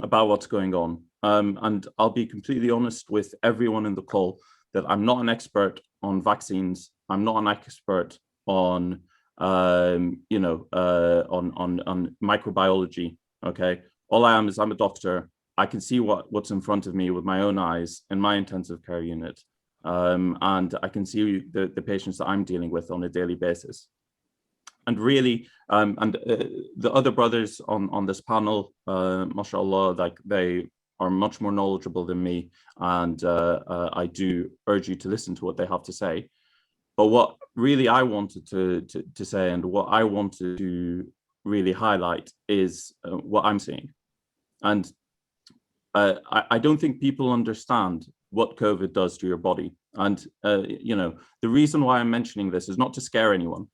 about what's going on. And I'll be completely honest with everyone in the call that I'm not an expert on vaccines. I'm not an expert on, you know, on microbiology. Okay, all I am is I'm a doctor. I can see what's in front of me with my own eyes in my intensive care unit, and I can see the patients that I'm dealing with on a daily basis. And really, the other brothers on this panel, mashallah, like they are much more knowledgeable than me, and I do urge you to listen to what they have to say. But what really I wanted to say, and what I wanted to really highlight, is what I'm seeing. And I don't think people understand what COVID does to your body. And you know, the reason why I'm mentioning this is not to scare anyone,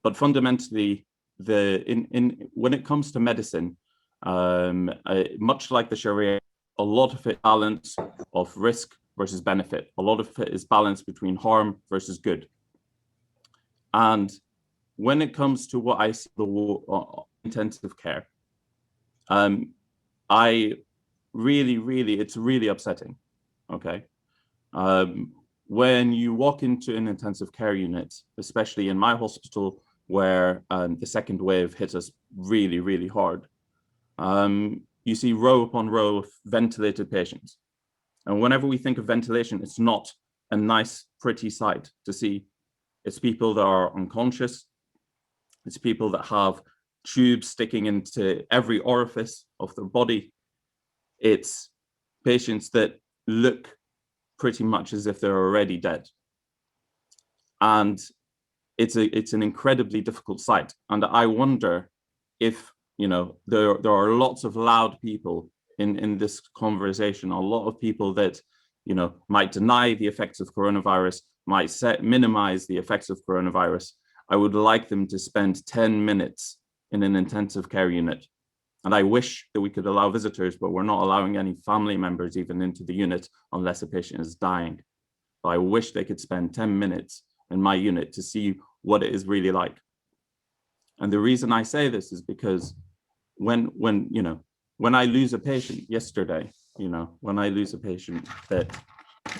but fundamentally, when it comes to medicine, much like the Sharia, a lot of it balance of risk versus benefit. A lot of it is balance between harm versus good. And when it comes to what I see the intensive care, I really, it's really upsetting. Okay. When you walk into an intensive care unit, especially in my hospital, where the second wave hit us really hard, you see row upon row of ventilated patients. And whenever we think of ventilation, it's not a nice, pretty sight to see. It's people that are unconscious. It's people that have tubes sticking into every orifice of their body. It's patients that look pretty much as if they're already dead. And it's an incredibly difficult sight. And I wonder if, you know, there are lots of loud people in this conversation, a lot of people that, you know, might deny the effects of coronavirus, might minimize the effects of coronavirus. I would like them to spend 10 minutes in an intensive care unit. And I wish that we could allow visitors, but we're not allowing any family members even into the unit unless a patient is dying. But I wish they could spend 10 minutes in my unit to see what it is really like. And the reason I say this is because when I lose a patient yesterday, you know, when I lose a patient that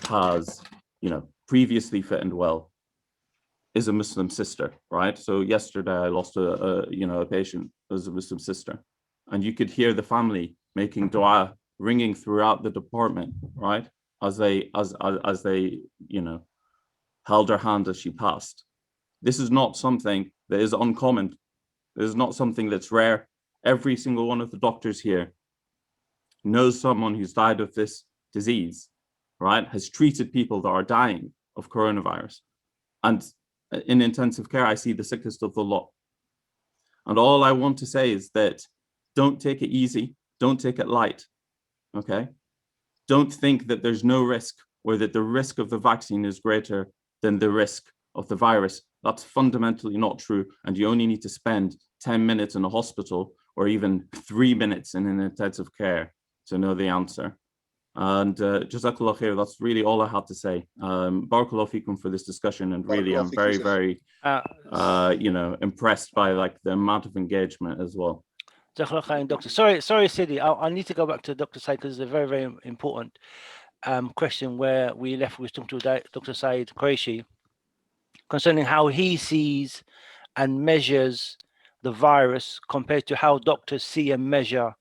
has, you know, previously fit and well, is a Muslim sister, right? So yesterday I lost a patient as a Muslim sister, and you could hear the family making dua, ringing throughout the department, right? As they, you know, held her hand as she passed. This is not something that is uncommon. This is not something that's rare. Every single one of the doctors here knows someone who's died of this disease, right? Has treated people that are dying of coronavirus. And in intensive care, I see the sickest of the lot. And all I want to say is that don't take it easy. Don't take it light, okay? Don't think that there's no risk or that the risk of the vaccine is greater than the risk of the virus. That's fundamentally not true. And you only need to spend 10 minutes in a hospital or even 3 minutes in an intensive care to know the answer. And Jazakallah khair, that's really all I had to say. Barakallahu feekum for this discussion, and really I'm very, you know, impressed by like the amount of engagement as well. Jazakallah khair, Doctor. Sorry, Sidi. I need to go back to Dr. Said because it's a very important question where we left with Dr. Said Qureshi concerning how he sees and measures the virus compared to how doctors see and measure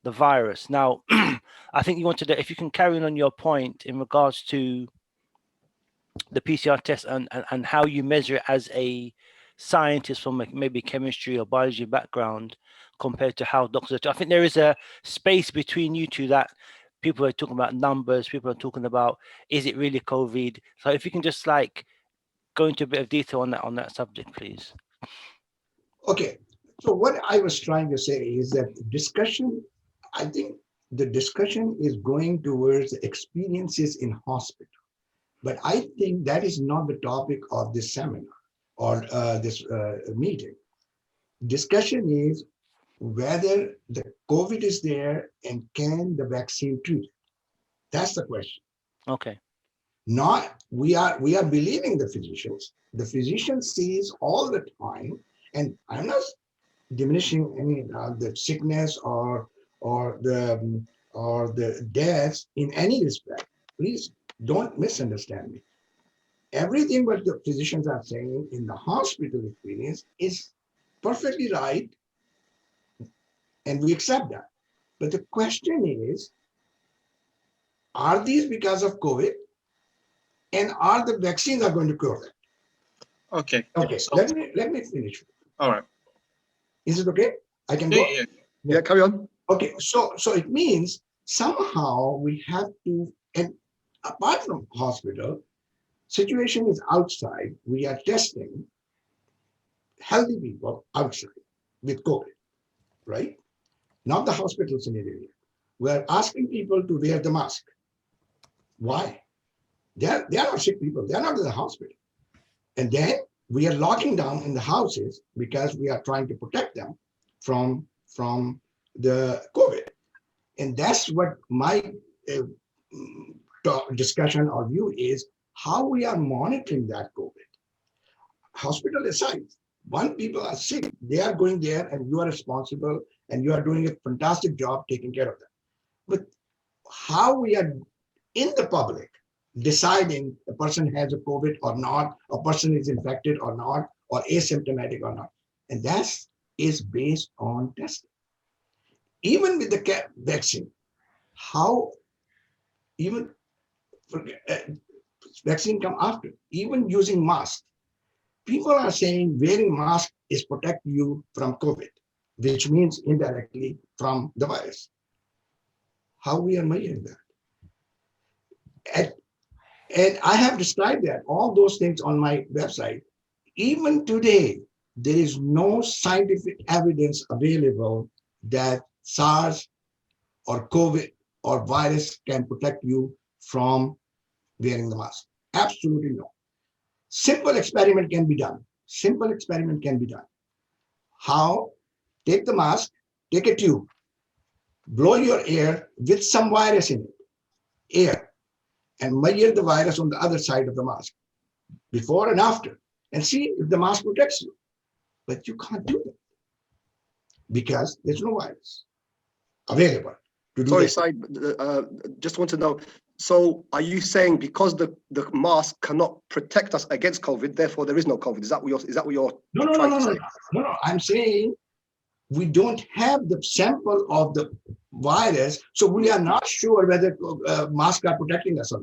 the virus. Now, I think you wanted to, if you can carry on your point in regards to the PCR test and how you measure it as a scientist from maybe chemistry or biology background compared to how doctors are. I think there is a space between you two that people are talking about numbers, people are talking about, is it really COVID? So if you can just like go into a bit of detail on that subject, please. Okay, so what I was trying to say is that discussion, I think the discussion is going towards experiences in hospital. But I think that is not the topic of this seminar or this meeting. Discussion is whether the COVID is there and can the vaccine treat it. That's the question. Okay. Not we are believing the physicians. The physician sees all the time, and I'm not diminishing any the sickness or the deaths in any respect. Please don't misunderstand me. Everything what the physicians are saying in the hospital experience is perfectly right, and we accept that. But the question is, are these because of COVID, and are the vaccines are going to cure them? Okay. Okay, So, let me finish. all right. Is it okay? I can Yeah, go. yeah. Yeah, carry on. Okay, so it means somehow we have to, and apart from hospital, situation is outside. We are testing healthy people outside with COVID, right? Not the hospital scenario yet. We're asking people to wear the mask. Why? They are not sick people. They are not in the hospital. And then we are locking down in the houses because we are trying to protect them from the COVID. And that's what my discussion or view is, how we are monitoring that COVID. Hospital aside, when people are sick, they are going there and you are responsible and you are doing a fantastic job taking care of them. But how we are in the public deciding a person has a COVID or not, a person is infected or not, or asymptomatic or not. And that is based on testing. Even with the vaccine, how even vaccine come after, even using masks. People are saying wearing mask is protect you from COVID, which means indirectly from the virus. How we are measuring that? And I have described that, all those things on my website. Even today, there is no scientific evidence available that SARS or COVID or virus can protect you from wearing the mask. Absolutely no. Simple experiment can be done. Simple experiment can be done. How? Take the mask, take a tube, blow your air with some virus in it, air, and measure the virus on the other side of the mask, before and after, and see if the mask protects you. But you can't do that because there's no virus available to do Sorry, that. Said, just want to know, so are you saying because the mask cannot protect us against COVID, therefore there is no COVID? Is that what you're trying to say? No. I'm saying we don't have the sample of the virus, so we are not sure whether masks are protecting us or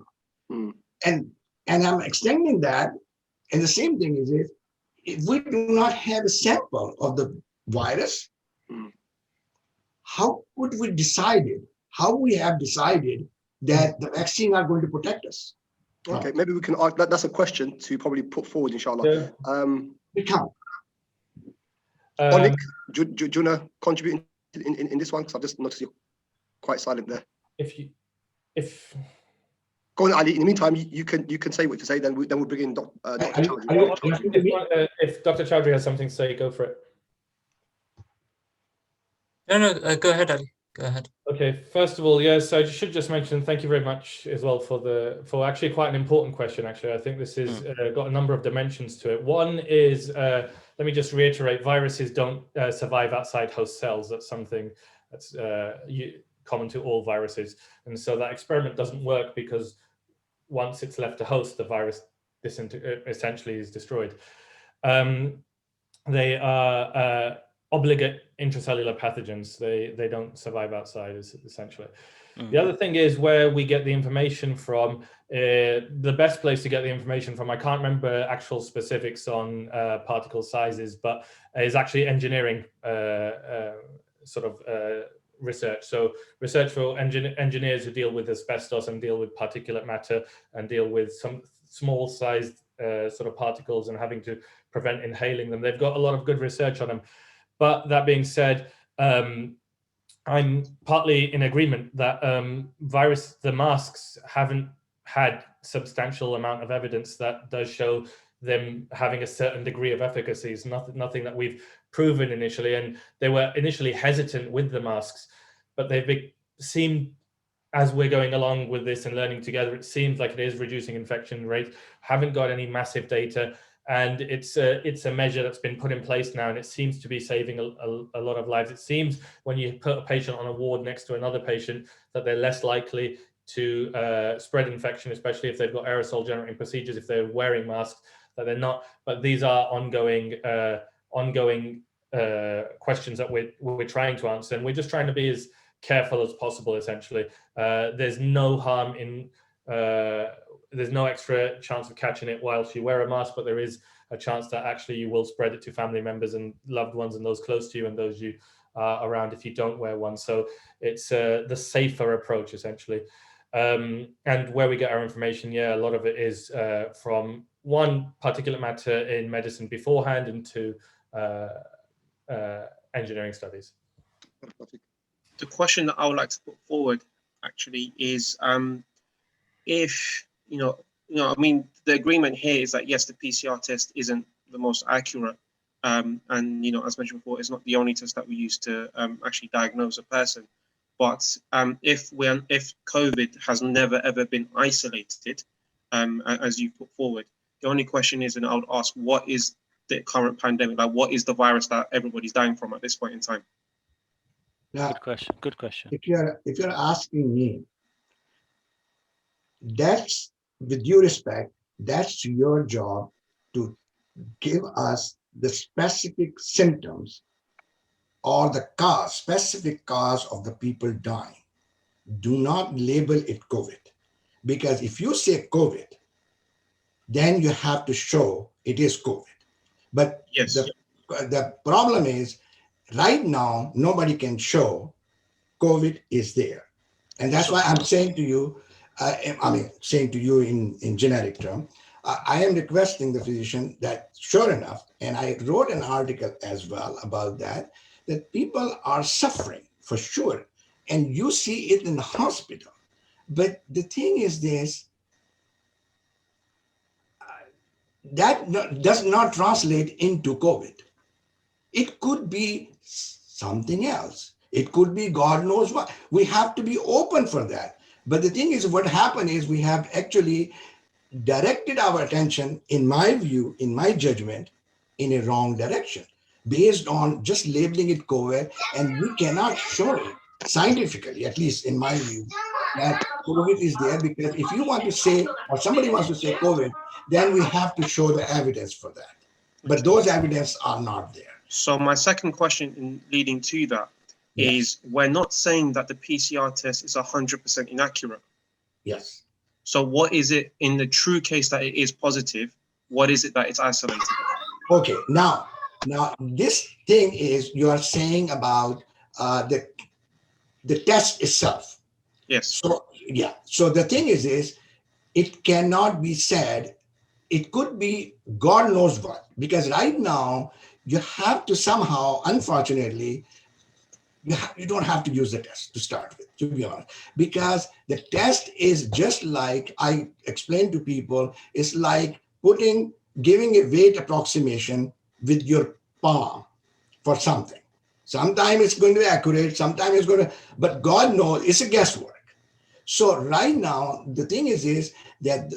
not. And I'm extending that, and the same thing is if we do not have a sample of the virus, how could we decide it? How we have decided that the vaccine are going to protect us? Okay, maybe we can. That's a question to probably put forward, inshallah. Yeah. We can't. Onik, do you want to contribute in this one? Because I've just noticed you're quite silent there. If go on, Ali. In the meantime, you can say what to say. Then we'll bring in Dr. Chowdhury. If Dr. Chowdhury has something to say, go for it. No, go ahead, Ali. Go ahead. Okay, first of all, yes, I should just mention thank you very much as well for actually quite an important question. Actually, I think this is got a number of dimensions to it. One is, let me just reiterate, viruses don't survive outside host cells. That's something that's common to all viruses, and so that experiment doesn't work because once it's left to host, the virus essentially is destroyed. They are obligate intracellular pathogens. They don't survive outside, essentially. The other thing is where we get the information from. The best place to get the information from, I can't remember actual specifics on particle sizes, but is actually engineering research. So research for engineers who deal with asbestos and deal with particulate matter and deal with some small sized sort of particles and having to prevent inhaling them. They've got a lot of good research on them. But that being said, I'm partly in agreement that the masks haven't had substantial amount of evidence that does show them having a certain degree of efficacy. It's nothing that we've proven initially, and they were initially hesitant with the masks, but they've seemed as we're going along with this and learning together, it seems like it is reducing infection rates. Haven't got any massive data, and it's a measure that's been put in place now, and it seems to be saving a lot of lives. It seems when you put a patient on a ward next to another patient that they're less likely to spread infection, especially if they've got aerosol generating procedures, if they're wearing masks, that they're not. But these are ongoing questions that we're trying to answer, and we're just trying to be as careful as possible. Essentially, there's no harm in there's no extra chance of catching it whilst you wear a mask, but there is a chance that actually you will spread it to family members and loved ones and those close to you and those you are around if you don't wear one. So it's the safer approach, essentially. And where we get our information, yeah, a lot of it is from one particulate matter in medicine beforehand into engineering studies. The question that I would like to put forward actually is, if I mean, the agreement here is that yes, the PCR test isn't the most accurate, and as mentioned before, it's not the only test that we use to actually diagnose a person. But if COVID has never ever been isolated, as you put forward, the only question is, and I would ask, what is the current pandemic? Like, what is the virus that everybody's dying from at this point in time? Now, Good question. Good question. if you're asking me, that's, with due respect, that's your job to give us the specific symptoms or the specific cause of the people dying. Do not label it COVID, because if you say COVID, then you have to show it is COVID. But yes, the problem is, right now, nobody can show COVID is there. And that's why I'm saying to you, saying to you in generic term, I am requesting the physician that, sure enough, and I wrote an article as well about that people are suffering for sure. And you see it in the hospital. But the thing is this, that does not translate into COVID. It could be something else. It could be God knows what. We have to be open for that. But the thing is, what happened is we have actually directed our attention, in my view, in my judgment, in a wrong direction, based on just labeling it COVID, and we cannot show it scientifically, at least in my view, that COVID is there. Because if you want to say, or somebody wants to say COVID, then we have to show the evidence for that. But those evidence are not there. So my second question in leading to that is, we're not saying that the PCR test is 100% inaccurate. Yes. So what is it in the true case that it is positive? What is it that it's isolated? Okay, now this thing is, you are saying about the test itself. Yes. So yeah. So the thing is it cannot be said. It could be God knows what, because right now you have to somehow, unfortunately, you don't have to use the test to start with, to be honest, because the test is just like I explained to people, it's like giving a weight approximation with your palm for something. Sometimes it's going to be accurate, sometimes it's going to, but God knows, it's a guesswork. So right now, the thing is that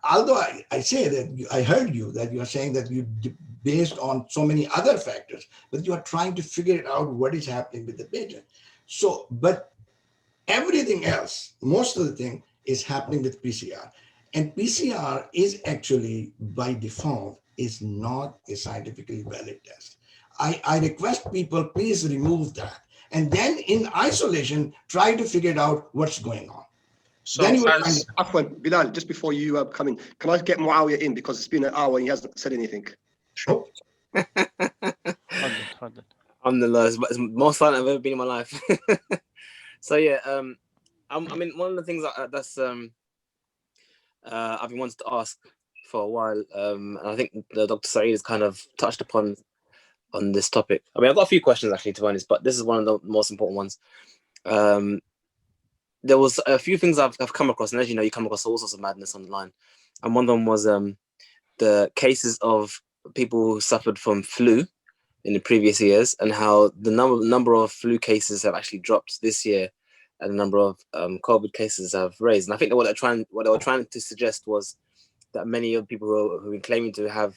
although I say that I heard you, that you are saying that you based on so many other factors, but you are trying to figure out what is happening with the patient. So, but everything else, most of the thing is happening with PCR. And PCR is actually, by default, is not a scientifically valid test. I request people, please remove that. And then in isolation, try to figure out what's going on. So then you will find Afwan, Bilal, just before you come in, can I get Muawiyah in, because it's been an hour and he hasn't said anything? Sure. I'm the lowest, but it's the most fun I've ever been in my life. So yeah, I mean, one of the things that's I've been wanting to ask for a while, and I think Dr. Saeed has kind of touched upon on this topic. I mean, I've got a few questions actually, to be honest, but this is one of the most important ones. There was a few things I've come across, and as you know, you come across all sorts of madness online, and one of them was the cases of people who suffered from flu in the previous years, and how the number of flu cases have actually dropped this year a number of COVID cases have raised. And I think that what they were trying to suggest was that many of the people who've been claiming to have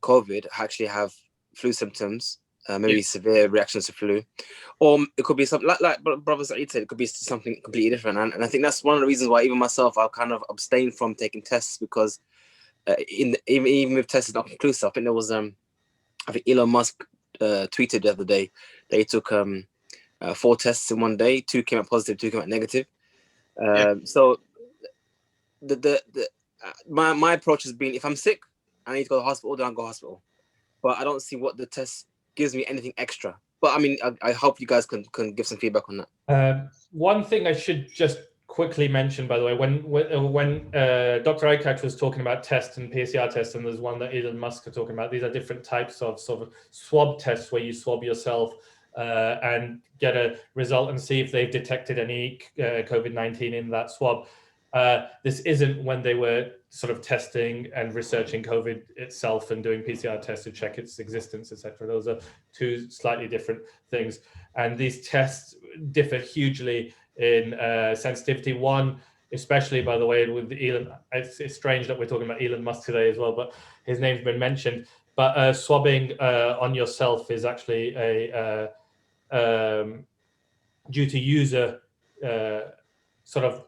COVID actually have flu symptoms, maybe severe reactions to flu, or it could be something like Brother Saeed said, it could be something completely different. And I think that's one of the reasons why even myself, I kind of abstained from taking tests, because even if tests are not conclusive, I think there was I think Elon Musk tweeted the other day that he took 4 tests in one day, 2 came out positive, 2 came out negative. So my approach has been, if I'm sick, I need to go to the hospital, then I'll go to the hospital. But I don't see what the test gives me anything extra. But I mean, I hope you guys can give some feedback on that. One thing I should just quickly mention, by the way, when Dr. Aykac was talking about tests and PCR tests, and there's one that Elon Musk are talking about, these are different types of sort of swab tests where you swab yourself and get a result and see if they've detected any COVID-19 in that swab. This isn't when they were sort of testing and researching COVID itself and doing PCR tests to check its existence, etc. Those are 2 slightly different things. And these tests differ hugely in sensitivity. One, especially, by the way, with Elon, it's strange that we're talking about Elon Musk today as well, but his name's been mentioned. But swabbing on yourself is actually due to user sort of,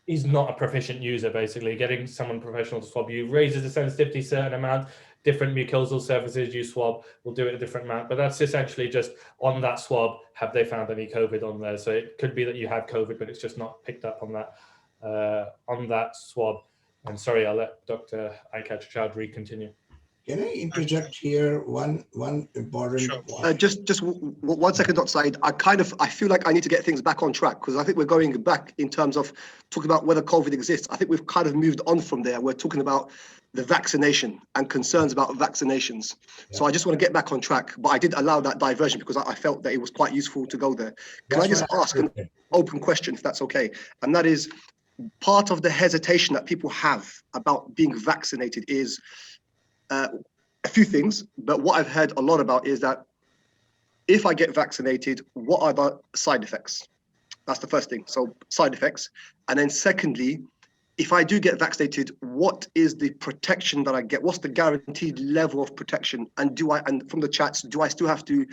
he's not a proficient user, basically. Getting someone professional to swab you raises the sensitivity a certain amount. Different mucosal surfaces you swab will do it a different amount, but that's essentially just on that swab, have they found any COVID on there? So it could be that you have COVID, but it's just not picked up on that swab. And sorry, I'll let Dr. Aykac Chowdhury continue. Can I interject here one important point? Just 1 second, Dr. Said. I feel like I need to get things back on track, because I think we're going back in terms of talking about whether COVID exists. I think we've kind of moved on from there. We're talking about the vaccination and concerns about vaccinations. So I just want to get back on track, but I did allow that diversion because I felt that it was quite useful to go there. Can I just ask an open question, if that's okay? And that is, part of the hesitation that people have about being vaccinated is a few things, but what I've heard a lot about is that if I get vaccinated, what are the side effects? That's the first thing. So side effects. And then secondly, if I do get vaccinated, what is the protection that I get? What's the guaranteed level of protection? And from the chats, do I still have to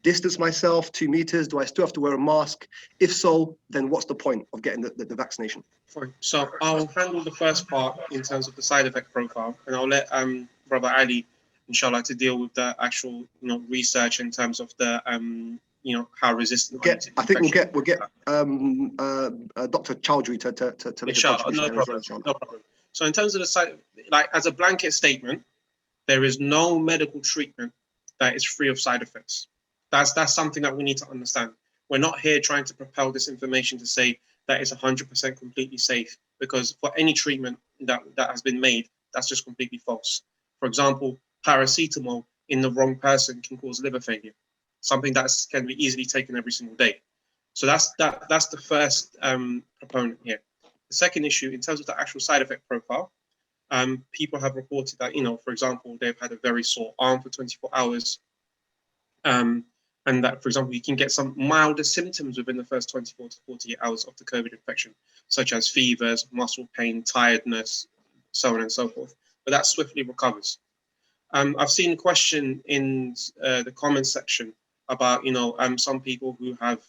distance myself 2 meters? Do I still have to wear a mask? If so, then what's the point of getting the vaccination? Fine. So I'll handle the first part in terms of the side effect profile, and I'll let Brother Ali, inshallah, to deal with the actual research in terms of the how resistant. I think we'll get Dr. Chowdhury to make inshallah, a no problem. So in terms of the side, like as a blanket statement, there is no medical treatment that is free of side effects. That's something that we need to understand. We're not here trying to propel this information to say that it's 100% completely safe, because for any treatment that has been made, that's just completely false. For example, paracetamol in the wrong person can cause liver failure, something that can be easily taken every single day. So that's the first proponent here. The second issue, in terms of the actual side effect profile, people have reported that, for example, they've had a very sore arm for 24 hours. And that, for example, you can get some milder symptoms within the first 24 to 48 hours of the COVID infection, such as fevers, muscle pain, tiredness, so on and so forth. But that swiftly recovers. I've seen a question in the comments section about, some people who have,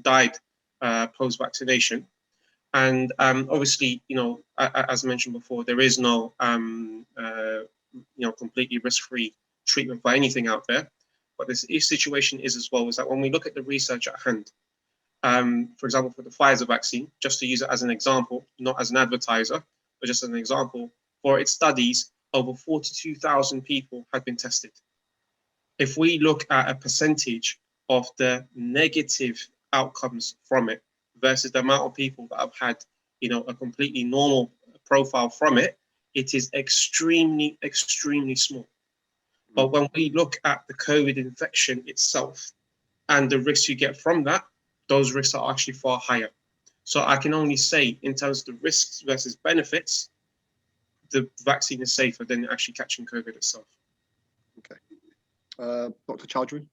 died post-vaccination. And obviously, as mentioned before, there is no, completely risk-free treatment for anything out there. But this situation is as well, is that when we look at the research at hand, for example, for the Pfizer vaccine, just to use it as an example, not as an advertiser, but just as an example, for its studies, over 42,000 people had been tested. If we look at a percentage of the negative outcomes from it versus the amount of people that have had, a completely normal profile from it, it is extremely, extremely small. But when we look at the COVID infection itself and the risks you get from that, those risks are actually far higher. So I can only say, in terms of the risks versus benefits, the vaccine is safer than actually catching COVID itself. Okay. Dr. Chowdhury?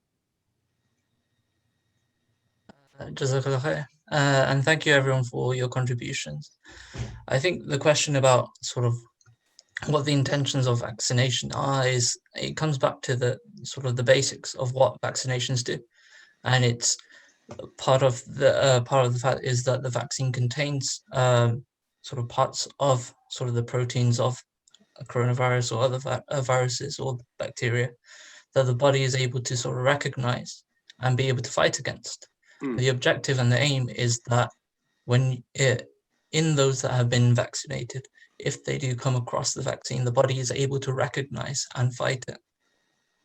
Jazakallah khair. and thank you everyone for your contributions. I think the question about sort of what the intentions of vaccination are is, it comes back to the sort of the basics of what vaccinations do, and it's part of the fact is that the vaccine contains sort of parts of sort of the proteins of a coronavirus or other viruses or bacteria that the body is able to sort of recognize and be able to fight against. The objective and the aim is that in those that have been vaccinated, if they do come across the vaccine, the body is able to recognize and fight it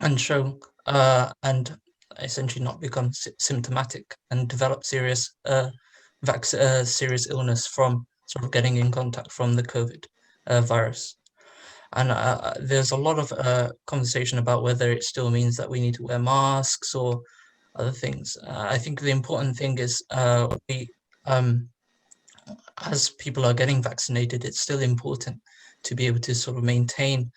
and show and essentially not become symptomatic and develop serious serious illness from sort of getting in contact from the COVID virus. And there's a lot of conversation about whether it still means that we need to wear masks or other things. I think the important thing is as people are getting vaccinated, it's still important to be able to sort of maintain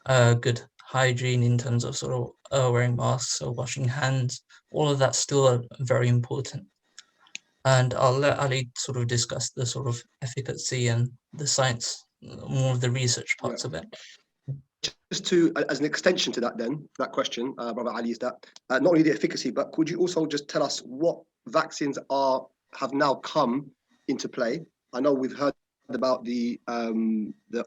good hygiene in terms of sort of wearing masks or washing hands. All of that's still very important. And I'll let Ali sort of discuss the sort of efficacy and the science, more of the research parts of it. Just to, as an extension to that then, that question, Brother Ali, is that not only the efficacy, but could you also just tell us what vaccines have now come into play? I know we've heard about the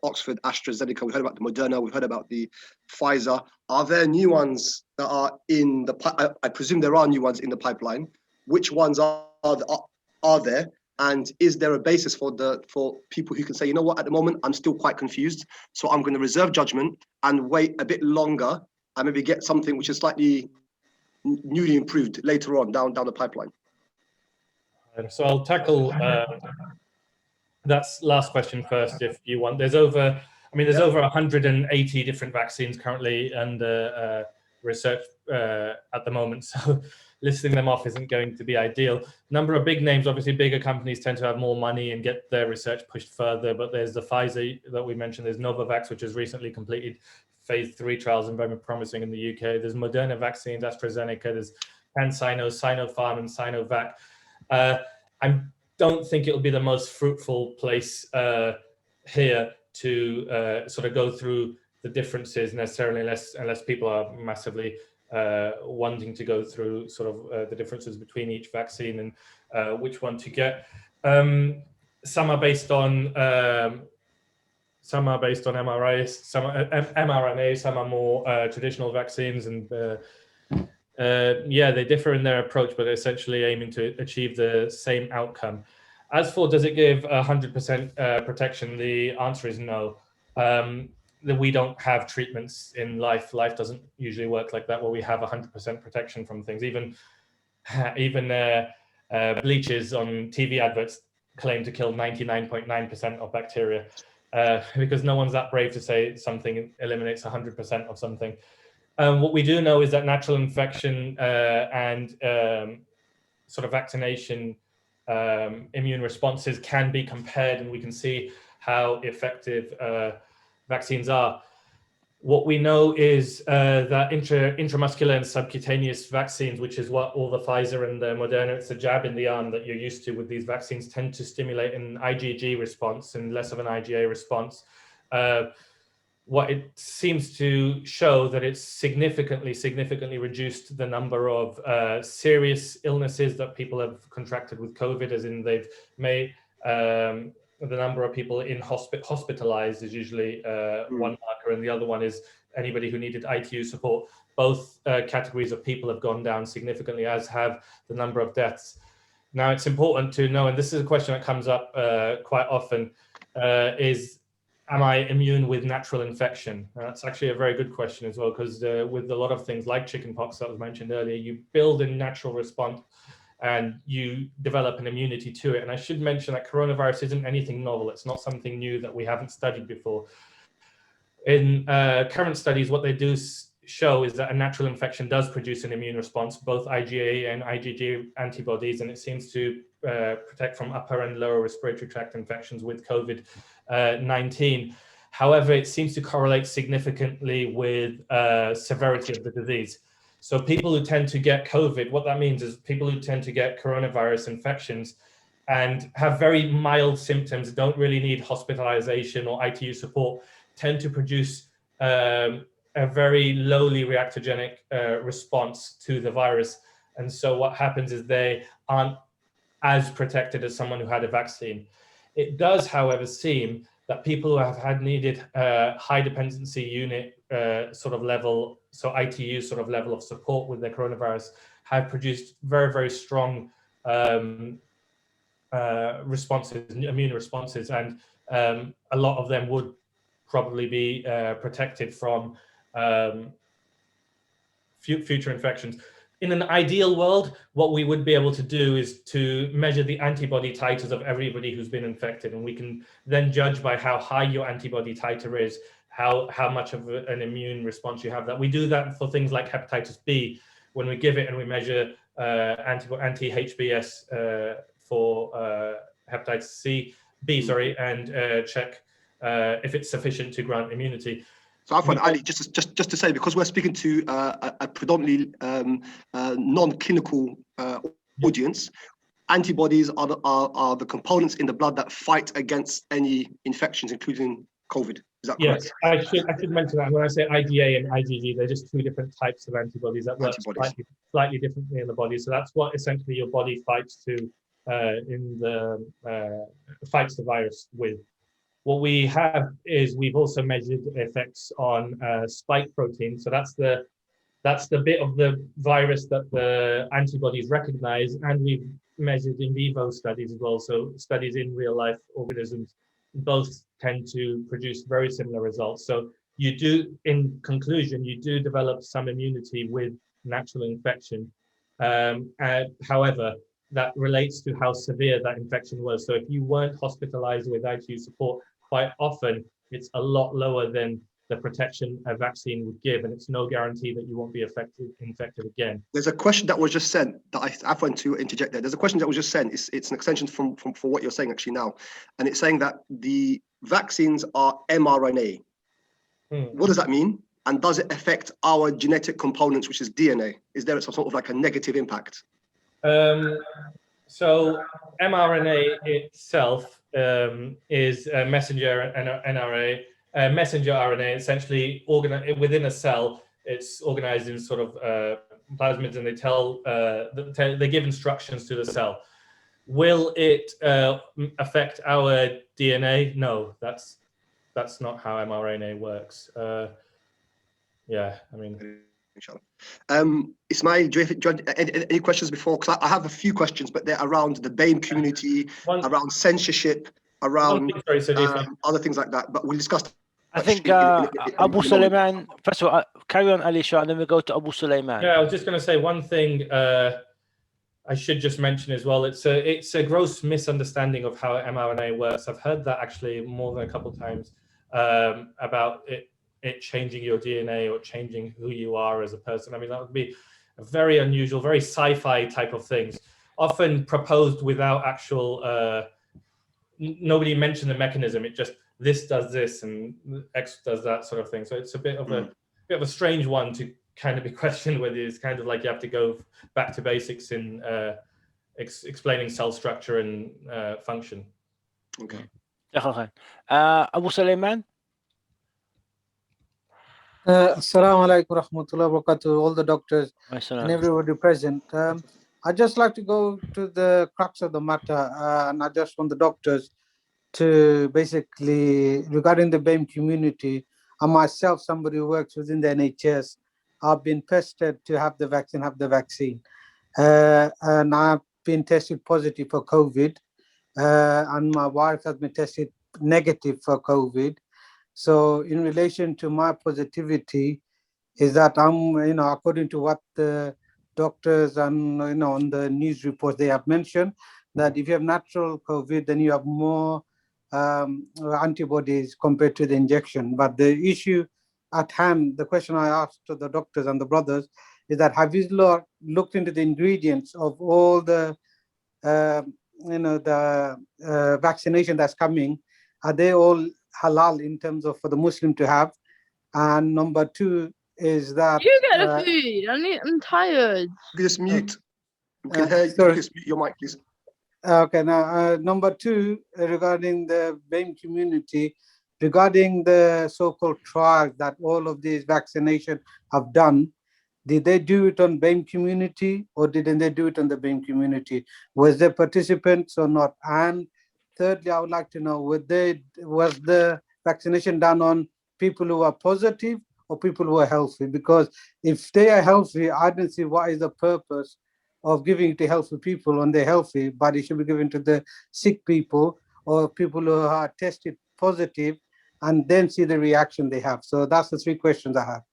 Oxford AstraZeneca, we've heard about the Moderna, we've heard about the Pfizer. Are there new ones that are in the, I presume there are new ones in the pipeline. Which ones are there? And is there a basis for people who can say, you know what, at the moment, I'm still quite confused, so I'm going to reserve judgment and wait a bit longer and maybe get something which is slightly newly improved later on down the pipeline? So I'll tackle that last question first, if you want. There's over 180 different vaccines currently under research at the moment. So listing them off isn't going to be ideal. Number of big names, obviously bigger companies tend to have more money and get their research pushed further, but there's the Pfizer that we mentioned, there's Novavax, which has recently completed phase 3 trials and very promising in the UK. There's Moderna vaccines, AstraZeneca, there's CanSino, Sinopharm and Sinovac. I don't think it'll be the most fruitful place here to sort of go through the differences necessarily, unless people are massively wanting to go through sort of the differences between each vaccine and which one to get. Some are based on mRNA, some are more traditional vaccines, and they differ in their approach, but they're essentially aiming to achieve the same outcome. As for does it give 100% protection, the answer is no. That we don't have treatments in life. Life doesn't usually work like that, where we have 100% protection from things. Even bleaches on TV adverts claim to kill 99.9% of bacteria, because no one's that brave to say something eliminates 100% of something. What we do know is that natural infection and sort of vaccination immune responses can be compared, and we can see how effective vaccines are. What we know is that intramuscular and subcutaneous vaccines, which is what all the Pfizer and the Moderna, it's a jab in the arm that you're used to with these vaccines, tend to stimulate an IgG response and less of an IgA response. What it seems to show that it's significantly reduced the number of serious illnesses that people have contracted with COVID, as in they've made the number of people in hospitalized is usually one marker, and the other one is anybody who needed ITU support. Both categories of people have gone down significantly, as have the number of deaths. Now, it's important to know, and this is a question that comes up quite often, is, am I immune with natural infection? That's actually a very good question as well, because with a lot of things like chickenpox that was mentioned earlier, you build a natural response and you develop an immunity to it. And I should mention that coronavirus isn't anything novel. It's not something new that we haven't studied before. In current studies, what they do show is that a natural infection does produce an immune response, both IgA and IgG antibodies, and it seems to protect from upper and lower respiratory tract infections with COVID-19. However, it seems to correlate significantly with severity of the disease. So people who tend to get COVID, what that means is people who tend to get coronavirus infections and have very mild symptoms, don't really need hospitalization or ITU support, tend to produce a very lowly reactogenic response to the virus. And so what happens is they aren't as protected as someone who had a vaccine. It does, however, seem that people who have had needed high dependency unit sort of level, so ITU sort of level of support with their coronavirus, have produced very, very strong responses, immune responses, and a lot of them would probably be protected from future infections. In an ideal world, what we would be able to do is to measure the antibody titers of everybody who's been infected, and we can then judge by how high your antibody titer is, how much of an immune response you have. That we do that for things like hepatitis B, when we give it and we measure anti-HBs for hepatitis B, sorry, and check if it's sufficient to grant immunity. So Afwan, Ali, just to say, because we're speaking to a predominantly non-clinical audience, antibodies are the components in the blood that fight against any infections, including COVID. Is that correct? Yes, I should mention that when I say IgA and IgG, they're just two different types of antibodies that work slightly differently in the body. So that's what essentially your body fights to fights the virus with. What we have is we've also measured effects on spike protein. So that's the bit of the virus that the antibodies recognize, and we've measured in vivo studies as well. So studies in real life organisms, both tend to produce very similar results. So you do, in conclusion, you do develop some immunity with natural infection. However, that relates to how severe that infection was. So if you weren't hospitalized with ITU support, quite often it's a lot lower than the protection a vaccine would give, and it's no guarantee that you won't be infected again. There's a question that was just sent that I want to interject there. There's a question that was just sent. It's an extension from what you're saying actually now, and it's saying that the vaccines are mRNA. What does that mean? And does it affect our genetic components, which is DNA? Is there some sort of like a negative impact? So mRNA itself is a messenger messenger RNA, essentially within a cell. It's organized in sort of plasmids, and they give instructions to the cell. Will it affect our DNA? No, that's not how mRNA works. Yeah, I mean. Ismail, do you have any questions before? Because I have a few questions, but they're around the BAME community, around censorship, around other things like that. But we'll discuss. I think Abu Sulaiman, first of all, carry on, Alisha, and then we'll go to Abu Sulaiman. Yeah, I was just going to say one thing I should just mention as well. It's a gross misunderstanding of how mRNA works. I've heard that actually more than a couple of times about it changing your DNA or changing who you are as a person. I mean, that would be a very unusual, very sci-fi type of things, often proposed without actual, nobody mentioned the mechanism. It just, this does this and X does that sort of thing. So it's a bit of a strange one to kind of be questioned, whether it's kind of like you have to go back to basics in explaining cell structure and function. Okay. Abu Sulaiman? Assalamu alaikum rahmatullahi wa barakatuh, all the doctors and everybody present. I'd just like to go to the crux of the matter, and I just want the doctors to basically, regarding the BAME community, and myself, somebody who works within the NHS, I've been tested to have the vaccine. And I've been tested positive for COVID, and my wife has been tested negative for COVID. So in relation to my positivity, is that I'm, according to what the doctors and, on the news reports they have mentioned, that if you have natural COVID, then you have more antibodies compared to the injection. But the issue at hand, the question I asked to the doctors and the brothers, is that have you looked into the ingredients of all the, vaccination that's coming? Are they all halal in terms of for the Muslim to have? And number two is that you get the food. I'm tired. Just mute. Can you just mute your mic, please? Okay, now number two, regarding the BAME community, regarding the so-called trials that all of these vaccination have done, did they do it on BAME community or didn't they do it on the BAME community? Was there participants or not? And thirdly, I would like to know, was the vaccination done on people who are positive or people who are healthy? Because if they are healthy, I don't see what is the purpose of giving it to healthy people when they're healthy, but it should be given to the sick people or people who are tested positive and then see the reaction they have. So that's the three questions I have.